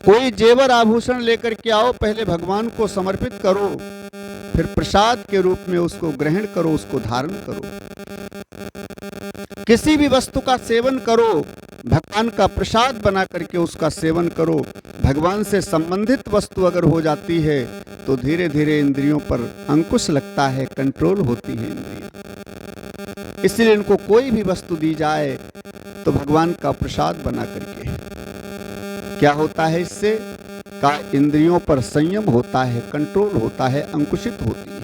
कोई जेवर आभूषण लेकर के आओ, पहले भगवान को समर्पित करो, फिर प्रसाद के रूप में उसको ग्रहण करो, उसको धारण करो। किसी भी वस्तु का सेवन करो, भगवान का प्रसाद बना करके उसका सेवन करो। भगवान से संबंधित वस्तु अगर हो जाती है तो धीरे धीरे इंद्रियों पर अंकुश लगता है, कंट्रोल होती है इंद्रियां। इसलिए इनको कोई भी वस्तु दी जाए तो भगवान का प्रसाद बना करके। क्या होता है इससे? का इंद्रियों पर संयम होता है, कंट्रोल होता है, अंकुशित होती है।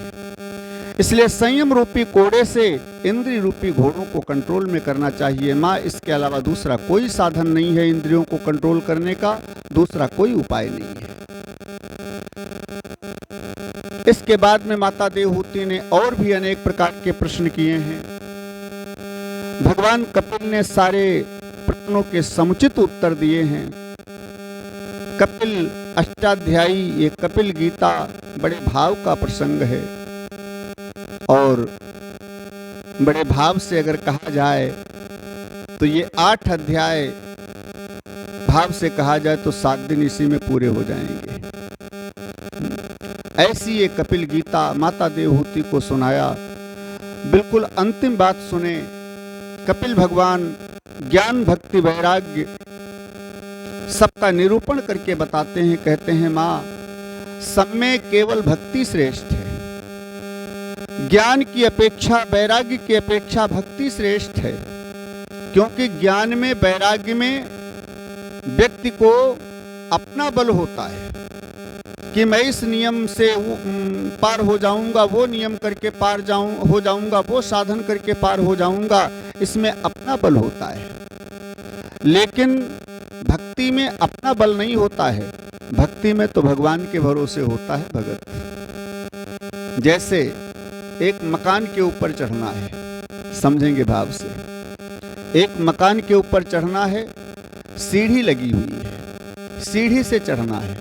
इसलिए संयम रूपी कोड़े से इंद्रिय रूपी घोड़ों को कंट्रोल में करना चाहिए माँ। इसके अलावा दूसरा कोई साधन नहीं है इंद्रियों को कंट्रोल करने का, दूसरा कोई उपाय नहीं है। इसके बाद में माता देवहूति ने और भी अनेक प्रकार के प्रश्न किए हैं। भगवान कपिल ने सारे प्रश्नों के समुचित उत्तर दिए हैं। कपिल अष्टाध्यायी, ये कपिल गीता बड़े भाव का प्रसंग है, और बड़े भाव से अगर कहा जाए तो ये 8 अध्याय भाव से कहा जाए तो 7 दिन इसी में पूरे हो जाएंगे। ऐसी ये कपिल गीता माता देवहूति को सुनाया। बिल्कुल अंतिम बात सुने, कपिल भगवान ज्ञान भक्ति वैराग्य सबका निरूपण करके बताते हैं। कहते हैं, माँ सब में केवल भक्ति श्रेष्ठ है। ज्ञान की अपेक्षा, वैराग्य की अपेक्षा भक्ति श्रेष्ठ है, क्योंकि ज्ञान में, वैराग्य में व्यक्ति को अपना बल होता है कि मैं इस नियम से पार हो जाऊंगा, वो नियम करके पार हो जाऊंगा, वो साधन करके पार हो जाऊंगा, इसमें अपना बल होता है। लेकिन भक्ति में अपना बल नहीं होता है। भक्ति में तो भगवान के भरोसे होता है भगत। जैसे एक मकान के ऊपर चढ़ना है, समझेंगे भाव से। एक मकान के ऊपर चढ़ना है, सीढ़ी लगी हुई है, सीढ़ी से चढ़ना है।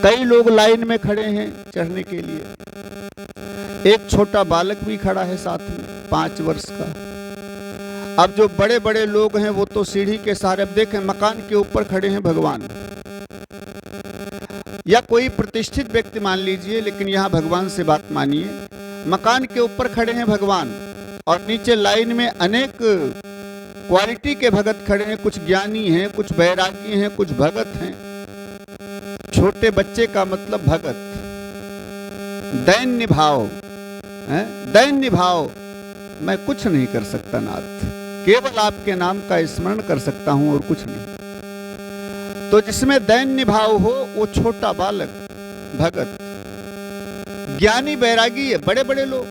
कई लोग लाइन में खड़े हैं चढ़ने के लिए। एक छोटा बालक भी खड़ा है साथ में, 5 वर्ष का। अब जो बड़े बड़े लोग हैं वो तो सीढ़ी के सहारे, अब देखें मकान के ऊपर खड़े हैं भगवान, या कोई प्रतिष्ठित व्यक्ति मान लीजिए, लेकिन यहाँ भगवान से बात मानिए। मकान के ऊपर खड़े हैं भगवान, और नीचे लाइन में अनेक क्वालिटी के भगत खड़े हैं। कुछ ज्ञानी हैं, कुछ वैरागी हैं, कुछ भगत हैं। छोटे बच्चे का मतलब भगत। दैन्य भाव है, दैन्य भाव। मैं कुछ नहीं कर सकता नाथ, केवल आपके नाम का स्मरण कर सकता हूं और कुछ नहीं। तो जिसमें दैन्य भाव हो वो छोटा बालक भगत। ज्ञानी वैरागी है बड़े बड़े लोग।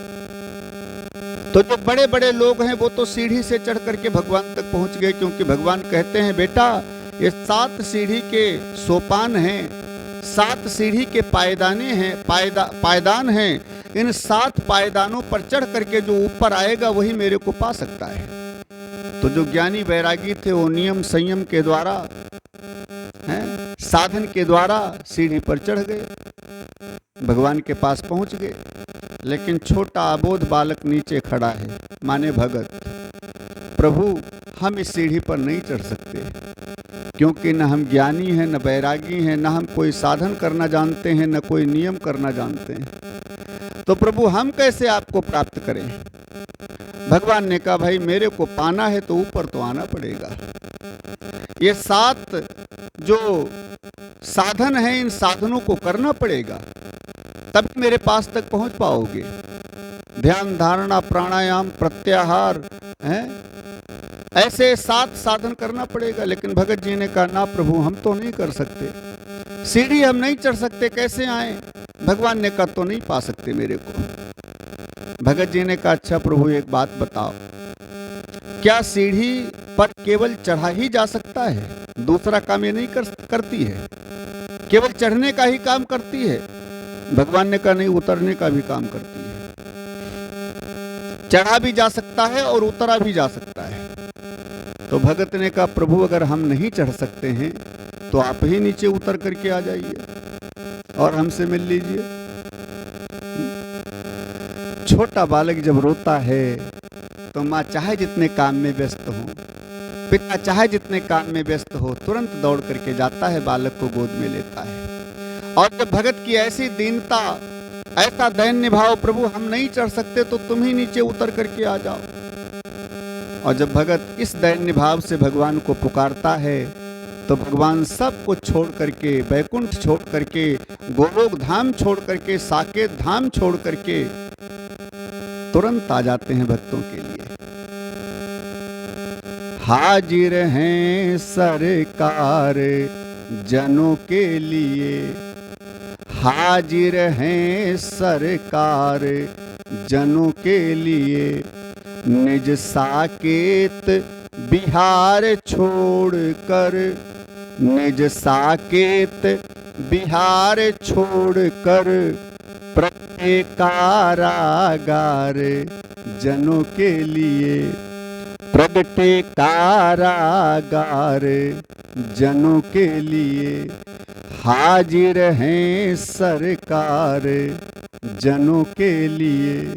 तो जो बड़े बड़े लोग हैं वो तो सीढ़ी से चढ़ करके भगवान तक पहुंच गए, क्योंकि भगवान कहते हैं, बेटा ये 7 सीढ़ी के सोपान हैं, 7 सीढ़ी के पायदाने हैं, पायदान हैं। इन 7 पायदानों पर चढ़ करके जो ऊपर आएगा वही मेरे को पा सकता है। तो जो ज्ञानी वैरागी थे वो नियम संयम के द्वारा, साधन के द्वारा सीढ़ी पर चढ़ गए, भगवान के पास पहुंच गए। लेकिन छोटा अबोध बालक नीचे खड़ा है, माने भगत, प्रभु हम इस सीढ़ी पर नहीं चढ़ सकते, क्योंकि न हम ज्ञानी हैं, न वैरागी हैं, न हम कोई साधन करना जानते हैं, न कोई नियम करना जानते हैं। तो प्रभु हम कैसे आपको प्राप्त करें? भगवान ने कहा, भाई मेरे को पाना है तो ऊपर तो आना पड़ेगा। ये 7 जो साधन है, इन साधनों को करना पड़ेगा, तब मेरे पास तक पहुंच पाओगे। ध्यान, धारणा, प्राणायाम, प्रत्याहार है, ऐसे 7 साधन करना पड़ेगा। लेकिन भगत जी ने कहा, ना प्रभु हम तो नहीं कर सकते, सीढ़ी हम नहीं चढ़ सकते, कैसे आए? भगवान ने कहा, तो नहीं पा सकते मेरे को। भगत जी ने कहा, अच्छा प्रभु एक बात बताओ, क्या सीढ़ी पर केवल चढ़ा ही जा सकता है? दूसरा काम ये नहीं करती है, केवल चढ़ने का ही काम करती है? भगवान ने कहा, नहीं, उतरने का भी काम करती है। चढ़ा भी जा सकता है और उतरा भी जा सकता है। तो भगत ने कहा, प्रभु अगर हम नहीं चढ़ सकते हैं तो आप ही नीचे उतर करके आ जाइए और हमसे मिल लीजिए। छोटा बालक जब रोता है तो माँ चाहे जितने काम में व्यस्त हो, पिता चाहे जितने काम में व्यस्त हो, तुरंत दौड़ करके जाता है, बालक को गोद में लेता है। और जब भगत की ऐसी दीनता, ऐसा दैन्य भाव, प्रभु हम नहीं चढ़ सकते तो तुम ही नीचे उतर करके आ जाओ। और जब भगत इस दैन्य भाव से भगवान को पुकारता है तो भगवान सब कुछ छोड़ करके, बैकुंठ छोड़ करके, गोलोक धाम छोड़ करके, साकेत धाम छोड़ करके तुरंत आ जाते हैं भक्तों के लिए। हाजिर हैं सरकार जनों के लिए, हाजिर हैं सरकार जनों के लिए, निज साकेत बिहार छोड़कर, निज साकेत बिहार छोड़कर, प्रत्येक कारागार जनों के लिए, प्रगटे कारागार जनों के लिए, हाजिर हैं सरकार जनों के लिए।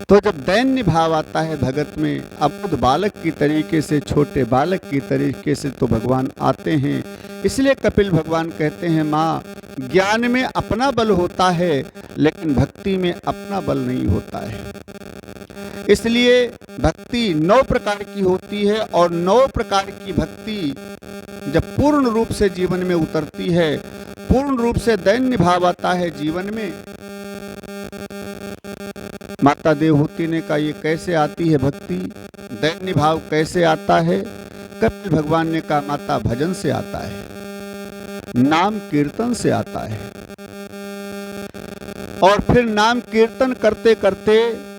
तो जब दैन्य भाव आता है भगत में, अबुध बालक की तरीके से, छोटे बालक की तरीके से तो भगवान आते हैं। इसलिए कपिल भगवान कहते हैं, माँ ज्ञान में अपना बल होता है लेकिन भक्ति में अपना बल नहीं होता है। इसलिए भक्ति 9 प्रकार की होती है और 9 प्रकार की भक्ति जब पूर्ण रूप से जीवन में उतरती है, पूर्ण रूप से दैन्य भाव आता है जीवन में। माता देवहूति ने कहा, ये कैसे आती है भक्ति, दैन्य भाव कैसे आता है? कपिल भगवान ने कहा, माता भजन से आता है, नाम कीर्तन से आता है। और फिर नाम कीर्तन करते करते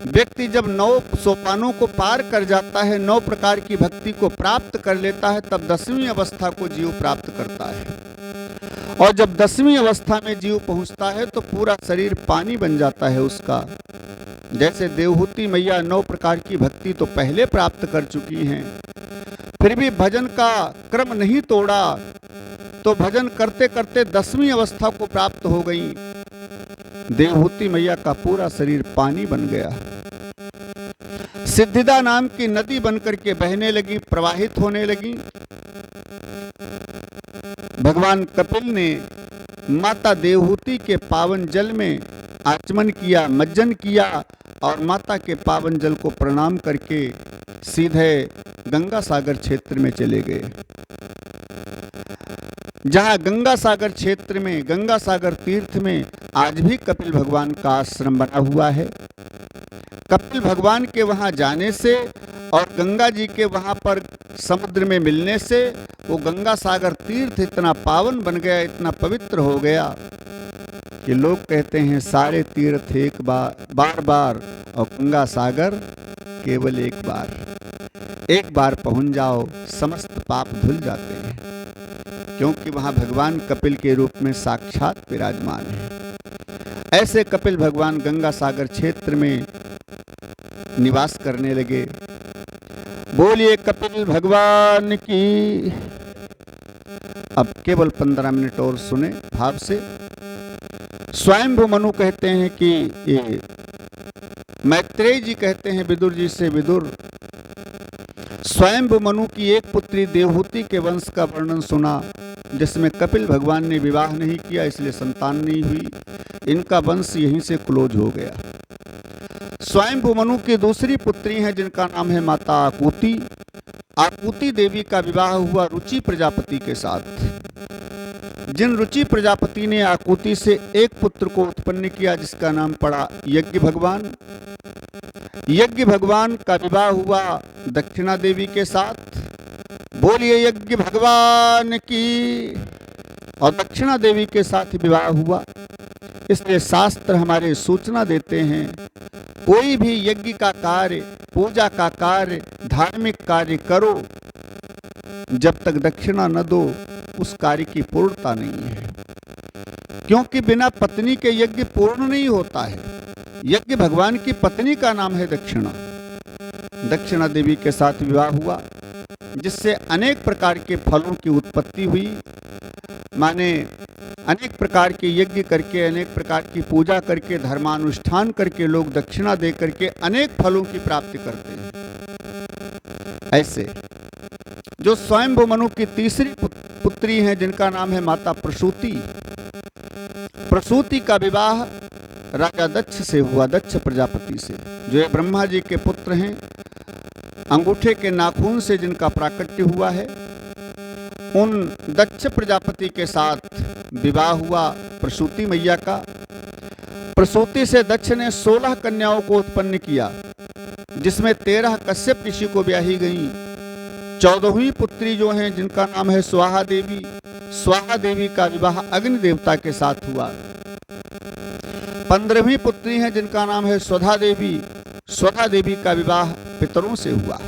व्यक्ति जब 9 सोपानों को पार कर जाता है, 9 प्रकार की भक्ति को प्राप्त कर लेता है, तब 10वीं अवस्था को जीव प्राप्त करता है। और जब 10वीं अवस्था में जीव पहुंचता है तो पूरा शरीर पानी बन जाता है उसका। जैसे देवहूति मैया 9 प्रकार की भक्ति तो पहले प्राप्त कर चुकी हैं, फिर भी भजन का क्रम नहीं तोड़ा, तो भजन करते करते 10वीं अवस्था को प्राप्त हो गई। देवहूति मैया का पूरा शरीर पानी बन गया, सिद्धिदा नाम की नदी बनकर के बहने लगी, प्रवाहित होने लगी। भगवान कपिल ने माता देवहूति के पावन जल में आचमन किया, मज्जन किया और माता के पावन जल को प्रणाम करके सीधे गंगा सागर क्षेत्र में चले गए। जहां गंगा सागर क्षेत्र में, गंगा सागर तीर्थ में आज भी कपिल भगवान का आश्रम बना हुआ है। कपिल भगवान के वहां जाने से और गंगा जी के वहां पर समुद्र में मिलने से वो गंगा सागर तीर्थ इतना पावन बन गया, इतना पवित्र हो गया कि लोग कहते हैं सारे तीर्थ एक बार बार और गंगा सागर केवल एक बार पहुंच जाओ, समस्त पाप धुल जाते हैं, क्योंकि वहां भगवान कपिल के रूप में साक्षात विराजमान है। ऐसे कपिल भगवान गंगा सागर क्षेत्र में निवास करने लगे। बोलिए कपिल भगवान की। अब केवल 15 मिनट और सुने भाव से। स्वयंभू मनु कहते हैं कि ये मैत्रेय जी कहते हैं विदुर जी से, विदुर स्वयंभू मनु की एक पुत्री देवहूति के वंश का वर्णन सुना, जिसमें कपिल भगवान ने विवाह नहीं किया, इसलिए संतान नहीं हुई। इनका वंश यहीं से क्लोज हो गया। स्वयंभू मनु की दूसरी पुत्री हैं जिनका नाम है माता आकुति। आकुति देवी का विवाह हुआ रुचि प्रजापति के साथ। जिन रुचि प्रजापति ने आकुति से एक पुत्र को उत्पन्न किया जिसका नाम पड़ा यज्ञ भगवान। यज्ञ भगवान का विवाह हुआ दक्षिणा देवी के साथ। बोलिए यज्ञ भगवान की। और दक्षिणा देवी के साथ विवाह हुआ। इसलिए शास्त्र हमारे सूचना देते हैं, कोई भी यज्ञ का कार्य, पूजा का कार्य, धार्मिक कार्य करो, जब तक दक्षिणा न दो उस कार्य की पूर्णता नहीं है, क्योंकि बिना पत्नी के यज्ञ पूर्ण नहीं होता है। यज्ञ भगवान की पत्नी का नाम है दक्षिणा। दक्षिणा देवी के साथ विवाह हुआ, जिससे अनेक प्रकार के फलों की उत्पत्ति हुई। माने अनेक प्रकार के यज्ञ करके, अनेक प्रकार की पूजा करके, धर्मानुष्ठान करके लोग दक्षिणा दे करके अनेक फलों की प्राप्ति करते हैं। ऐसे जो स्वयंभू मनु की तीसरी पुत्री हैं जिनका नाम है माता प्रसूति। प्रसूति का विवाह राजा दक्ष से हुआ, दक्ष प्रजापति से, जो ये ब्रह्मा जी के पुत्र हैं। अंगूठे के नाखून से जिनका प्राकट्य हुआ है, उन दक्ष प्रजापति के साथ विवाह हुआ प्रसूति मैया का। प्रसूति से दक्ष ने 16 कन्याओं को उत्पन्न किया, जिसमें 13 कश्यप ऋषि को ब्याही गई। 14वीं पुत्री जो है जिनका नाम है स्वाहा देवी। स्वाहा देवी का विवाह अग्नि देवता के साथ हुआ। 15वीं पुत्री है जिनका नाम है स्वधा देवी। स्वधा देवी का विवाह पितरों से हुआ।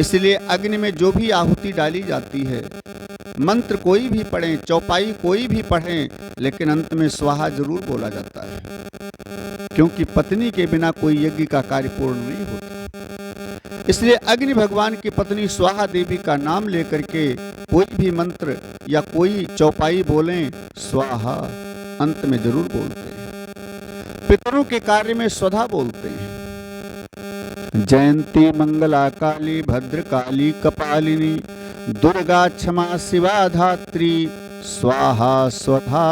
इसलिए अग्नि में जो भी आहुति डाली जाती है, मंत्र कोई भी पढ़ें, चौपाई कोई भी पढ़ें, लेकिन अंत में स्वाहा जरूर बोला जाता है। क्योंकि पत्नी के बिना कोई यज्ञ का कार्य पूर्ण नहीं होता। इसलिए अग्नि भगवान की पत्नी स्वाहा देवी का नाम लेकर के कोई भी मंत्र या कोई चौपाई बोलें, स्वाहा अंत में जरूर बोलते हैं। पितरों के कार्य में स्वधा बोलते हैं। जयंती मंगला काली भद्र काली कपालिनी दुर्गा क्षमा शिवा धात्री स्वाहा स्वधा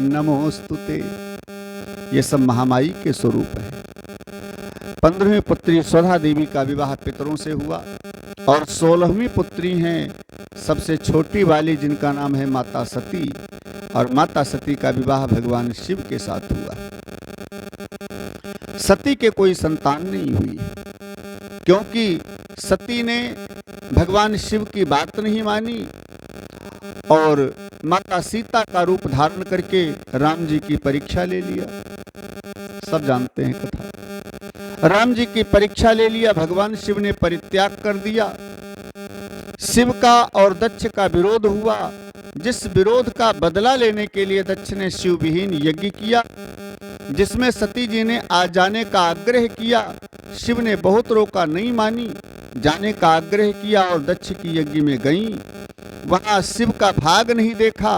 नमोस्तुते। ये सब महामाई के स्वरूप है। 15वीं पुत्री स्वधा देवी का विवाह पितरों से हुआ और 16वीं पुत्री हैं सबसे छोटी वाली, जिनका नाम है माता सती, और माता सती का विवाह भगवान शिव के साथ हुआ। सती के कोई संतान नहीं हुई, क्योंकि सती ने भगवान शिव की बात नहीं मानी और माता सीता का रूप धारण करके राम जी की परीक्षा ले लिया। सब जानते हैं कथा। राम जी की परीक्षा ले लिया, भगवान शिव ने परित्याग कर दिया। शिव का और दक्ष का विरोध हुआ, जिस विरोध का बदला लेने के लिए दक्ष ने शिव विहीन यज्ञ किया, जिसमें सती जी ने आ जाने का आग्रह किया। शिव ने बहुत रोका, नहीं मानी, जाने का आग्रह किया और दक्ष की यज्ञ में गई। वहां शिव का भाग नहीं देखा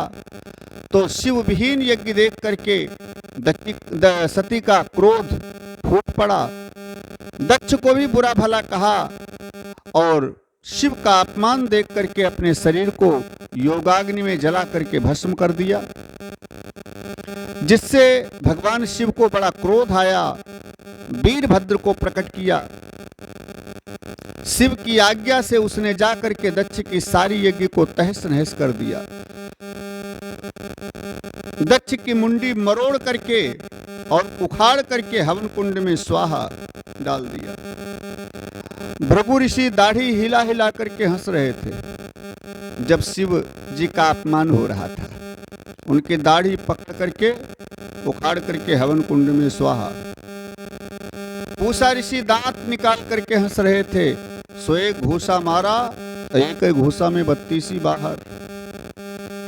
तो शिव विहीन यज्ञ देख करके सती का क्रोध फूट पड़ा। दक्ष को भी बुरा भला कहा और शिव का अपमान देख करके अपने शरीर को योगाग्नि में जला करके भस्म कर दिया, जिससे भगवान शिव को बड़ा क्रोध आया। वीरभद्र को प्रकट किया। शिव की आज्ञा से उसने जाकर के दक्ष की सारी यज्ञ को तहस नहस कर दिया। दक्ष की मुंडी मरोड़ करके और उखाड़ करके हवन कुंड में स्वाहा डाल दिया। भृगु ऋषि दाढ़ी हिला हिला करके हंस रहे थे जब शिव जी का अपमान हो रहा था। उनकी दाढ़ी पकड़ करके उखाड़ करके हवन कुंड में स्वाहा। पूषा ऋषि दांत निकाल करके हंस रहे थे। सो एक घूसा मारा, एक घूसा में 32 बाहर,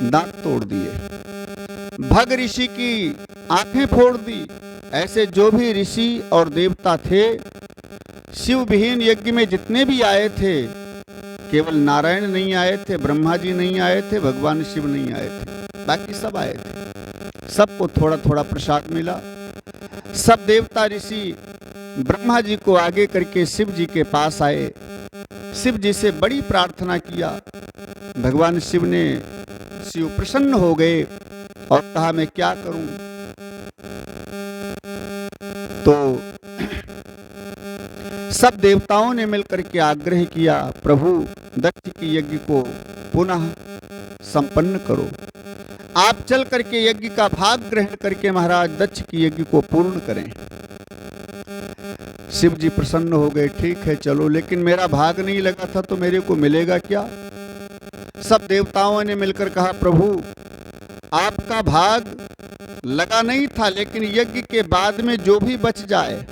दांत तोड़ दिए। भग ऋषि की आंखें फोड़ दी। ऐसे जो भी ऋषि और देवता थे, शिव विहीन यज्ञ में जितने भी आए थे, केवल नारायण नहीं आए थे, ब्रह्मा जी नहीं आए थे, भगवान शिव नहीं आए थे, बाकी सब आए थे। सबको थोड़ा थोड़ा प्रसाद मिला। सब देवता ऋषि ब्रह्मा जी को आगे करके शिव जी के पास आए। शिव जी से बड़ी प्रार्थना किया। भगवान शिव प्रसन्न हो गए और कहा, मैं क्या करूं? तो सब देवताओं ने मिलकर के आग्रह किया, प्रभु दक्ष की यज्ञ को पुनः संपन्न करो। आप चल करके यज्ञ का भाग ग्रहण करके महाराज दक्ष की यज्ञ को पूर्ण करें। शिव जी प्रसन्न हो गए, ठीक है चलो, लेकिन मेरा भाग नहीं लगा था तो मेरे को मिलेगा क्या? सब देवताओं ने मिलकर कहा, प्रभु आपका भाग लगा नहीं था, लेकिन यज्ञ के बाद में जो भी बच जाए,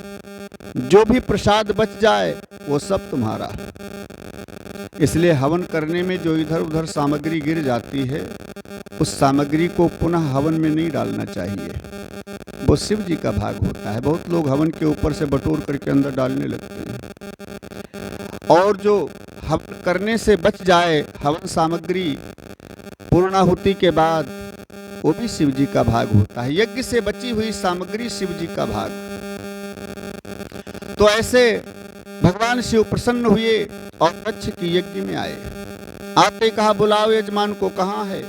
जो भी प्रसाद बच जाए, वो सब तुम्हारा। इसलिए हवन करने में जो इधर उधर सामग्री गिर जाती है, उस सामग्री को पुनः हवन में नहीं डालना चाहिए। वो शिव जी का भाग होता है। बहुत लोग हवन के ऊपर से बटोर करके अंदर डालने लगते हैं, और जो हवन करने से बच जाए हवन सामग्री पूर्णाहुति के बाद, वो भी शिव जी का भाग होता है। यज्ञ से बची हुई सामग्री शिव जी का भाग। तो ऐसे भगवान शिव प्रसन्न हुए और दक्ष की यज्ञ में आए। आपने कहा, बुलाओ यजमान को, कहाँ है?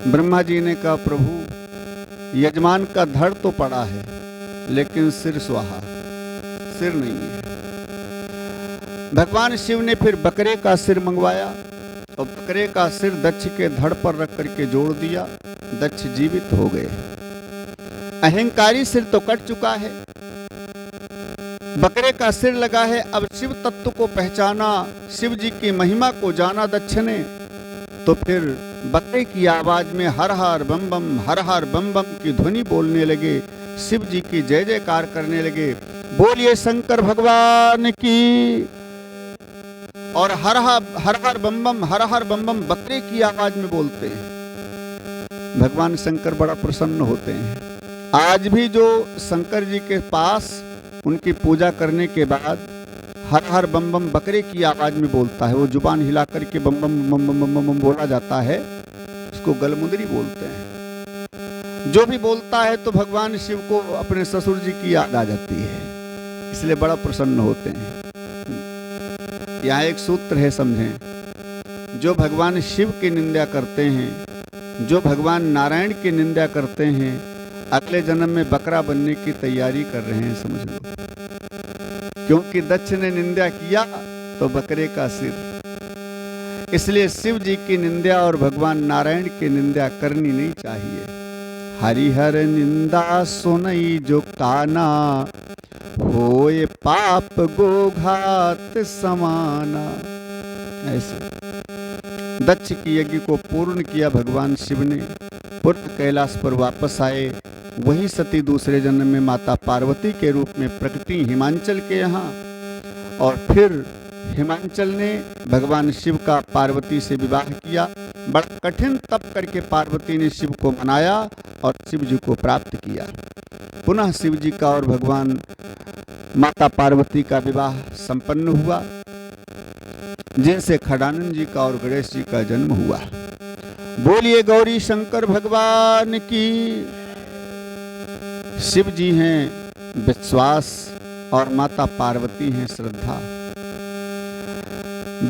ब्रह्मा जी ने कहा, प्रभु यजमान का धड़ तो पड़ा है, लेकिन सिर स्वाहा, सिर नहीं है। भगवान शिव ने फिर बकरे का सिर मंगवाया और बकरे का सिर दक्ष के धड़ पर रख करके जोड़ दिया। दक्ष जीवित हो गए। अहंकारी सिर तो कट चुका है, बकरे का सिर लगा है। अब शिव तत्व को पहचाना, शिव जी की महिमा को जाना दक्ष ने, तो फिर बकरे की आवाज में हर हर बम बम, हर हर बम बम की ध्वनि बोलने लगे। शिव जी की जय जयकार करने लगे, बोलिए शंकर भगवान की। और हर हर बम बम, हर हर बम बम बकरे की आवाज में बोलते हैं। भगवान शंकर बड़ा प्रसन्न होते हैं आज भी जो शंकर जी के पास उनकी पूजा करने के बाद हर हर बम बम बकरे की आवाज में बोलता है, वो जुबान हिला करके बम बम बम बम बम बम बोला जाता है, उसको गलमुंदरी बोलते हैं। जो भी बोलता है तो भगवान शिव को अपने ससुर जी की याद आ जाती है, इसलिए बड़ा प्रसन्न होते हैं। यहाँ एक सूत्र है, समझें। जो भगवान शिव की निंदा करते हैं, जो भगवान नारायण की निंदा करते हैं, अगले जन्म में बकरा बनने की तैयारी कर रहे हैं, समझ लो। क्योंकि दक्ष ने निंदा किया तो बकरे का सिर। इसलिए शिव जी की निंदा और भगवान नारायण की निंदा करनी नहीं चाहिए। हरिहर निंदा सुनई जो काना, होए पाप गोघात समाना। ऐसे दक्ष की यज्ञ को पूर्ण किया भगवान शिव ने, पुत्र कैलाश पर वापस आए। वही सती दूसरे जन्म में माता पार्वती के रूप में प्रकटी हिमांचल के यहाँ, और फिर हिमांचल ने भगवान शिव का पार्वती से विवाह किया। बड़ा कठिन तप करके पार्वती ने शिव को मनाया और शिव जी को प्राप्त किया। पुनः शिव जी का और भगवान माता पार्वती का विवाह संपन्न हुआ, जिनसे खडानंद जी का और गणेश जी का जन्म हुआ। बोलिए गौरी शंकर भगवान की। शिव जी हैं विश्वास और माता पार्वती हैं श्रद्धा।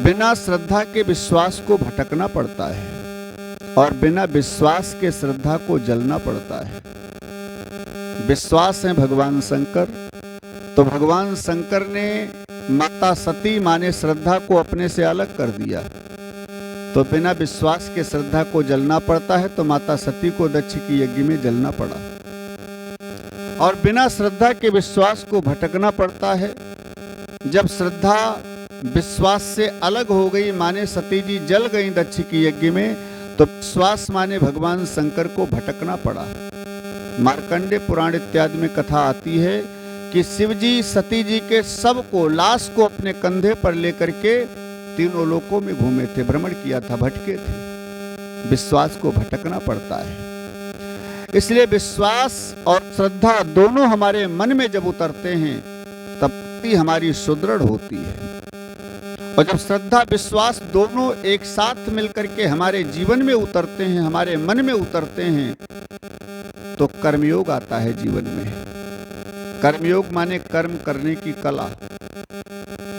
बिना श्रद्धा के विश्वास को भटकना पड़ता है और बिना विश्वास के श्रद्धा को जलना पड़ता है। विश्वास है भगवान शंकर, तो भगवान शंकर ने माता सती माने श्रद्धा को अपने से अलग कर दिया, तो बिना विश्वास के श्रद्धा को जलना पड़ता है। तो माता सती को दक्ष की यज्ञ में जलना पड़ा, और बिना श्रद्धा के विश्वास को भटकना पड़ता है। जब श्रद्धा विश्वास से अलग हो गई, माने सती जी जल गई दक्ष की यज्ञ में, तो विश्वास माने भगवान शंकर को भटकना पड़ा। मार्कंडे पुराण इत्यादि में कथा आती है कि शिव जी सती जी के सब को, लाश को अपने कंधे पर लेकर के तीनों लोकों में घूमे थे, भ्रमण किया था, भटके थे। विश्वास को भटकना पड़ता है। इसलिए विश्वास और श्रद्धा दोनों हमारे मन में जब उतरते हैं तब भक्ति हमारी सुदृढ़ होती है। और जब श्रद्धा विश्वास दोनों एक साथ मिलकर के हमारे जीवन में उतरते हैं, हमारे मन में उतरते हैं, तो कर्मयोग आता है जीवन में। कर्मयोग माने कर्म करने की कला।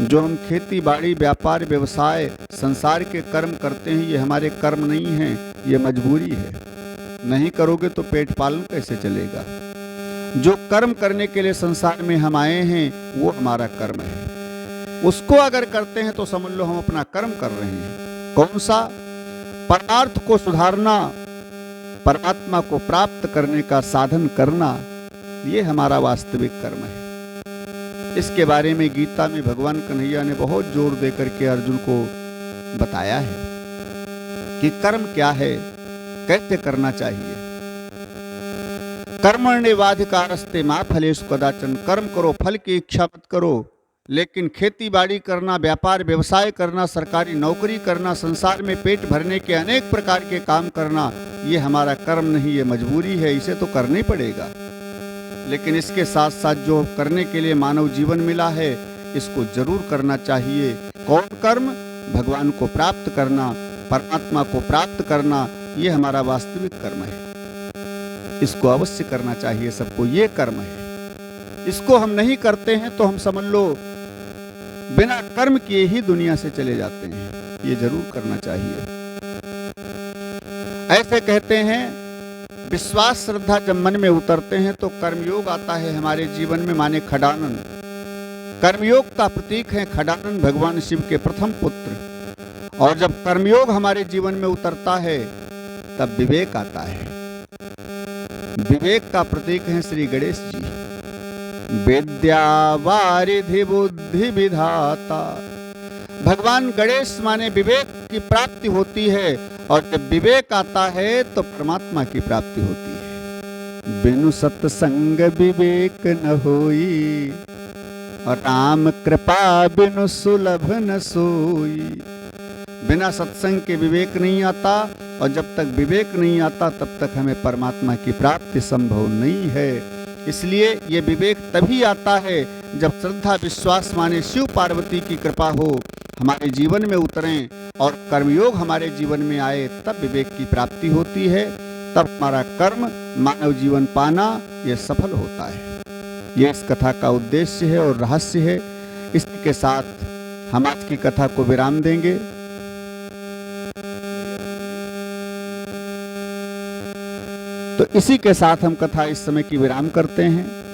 जो हम खेती बाड़ी व्यापार व्यवसाय संसार के कर्म करते हैं, ये हमारे कर्म नहीं हैं, ये मजबूरी है। नहीं करोगे तो पेट पालन कैसे चलेगा। जो कर्म करने के लिए संसार में हम आए हैं वो हमारा कर्म है। उसको अगर करते हैं तो समझ लो हम अपना कर्म कर रहे हैं। कौन सा? परमार्थ को सुधारना, परमात्मा को प्राप्त करने का साधन करना, ये हमारा वास्तविक कर्म है। इसके बारे में गीता में भगवान कन्हैया ने बहुत जोर देकर के अर्जुन को बताया है कि कर्म क्या है, कैसे करना चाहिए। कर्मण्येवाधिकारस्ते मा फलेषु कदाचन। कर्म करो, फल की इच्छा मत करो। लेकिन खेती बाड़ी करना, व्यापार व्यवसाय करना, सरकारी नौकरी करना, संसार में पेट भरने के अनेक प्रकार के काम करना, ये हमारा कर्म नहीं, ये मजबूरी है, इसे तो करना ही पड़ेगा। लेकिन इसके साथ साथ जो करने के लिए मानव जीवन मिला है, इसको जरूर करना चाहिए। कौन कर्म? भगवान को प्राप्त करना, परमात्मा को प्राप्त करना, ये हमारा वास्तविक कर्म है। इसको अवश्य करना चाहिए सबको, ये कर्म है। इसको हम नहीं करते हैं तो हम समझ लो बिना कर्म किए ही दुनिया से चले जाते हैं। ये जरूर करना चाहिए। ऐसे कहते हैं विश्वास श्रद्धा जब मन में उतरते हैं तो कर्मयोग आता है हमारे जीवन में, माने खडानन। कर्मयोग का प्रतीक है खडानन, भगवान शिव के प्रथम पुत्र। और जब कर्मयोग हमारे जीवन में उतरता है तब विवेक आता है। विवेक का प्रतीक है श्री गणेश जी। विद्या वारिधि बुद्धि विधाता। भगवान गणेश माने विवेक की प्राप्ति होती है, और जब विवेक आता है तो परमात्मा की प्राप्ति होती है। बिनु सत्संग विवेक न होई, और राम कृपा बिनु सुलभ न सोई। बिना सत्संग के विवेक नहीं आता, और जब तक विवेक नहीं आता तब तक हमें परमात्मा की प्राप्ति संभव नहीं है। इसलिए ये विवेक तभी आता है जब श्रद्धा विश्वास माने शिव पार्वती की कृपा हो, हमारे जीवन में उतरें और कर्मयोग हमारे जीवन में आए, तब विवेक की प्राप्ति होती है। तब हमारा कर्म मानव जीवन पाना यह सफल होता है। यह इस कथा का उद्देश्य है और रहस्य है। इसी के साथ हम आज की कथा को विराम देंगे। तो इसी के साथ हम कथा इस समय की विराम करते हैं।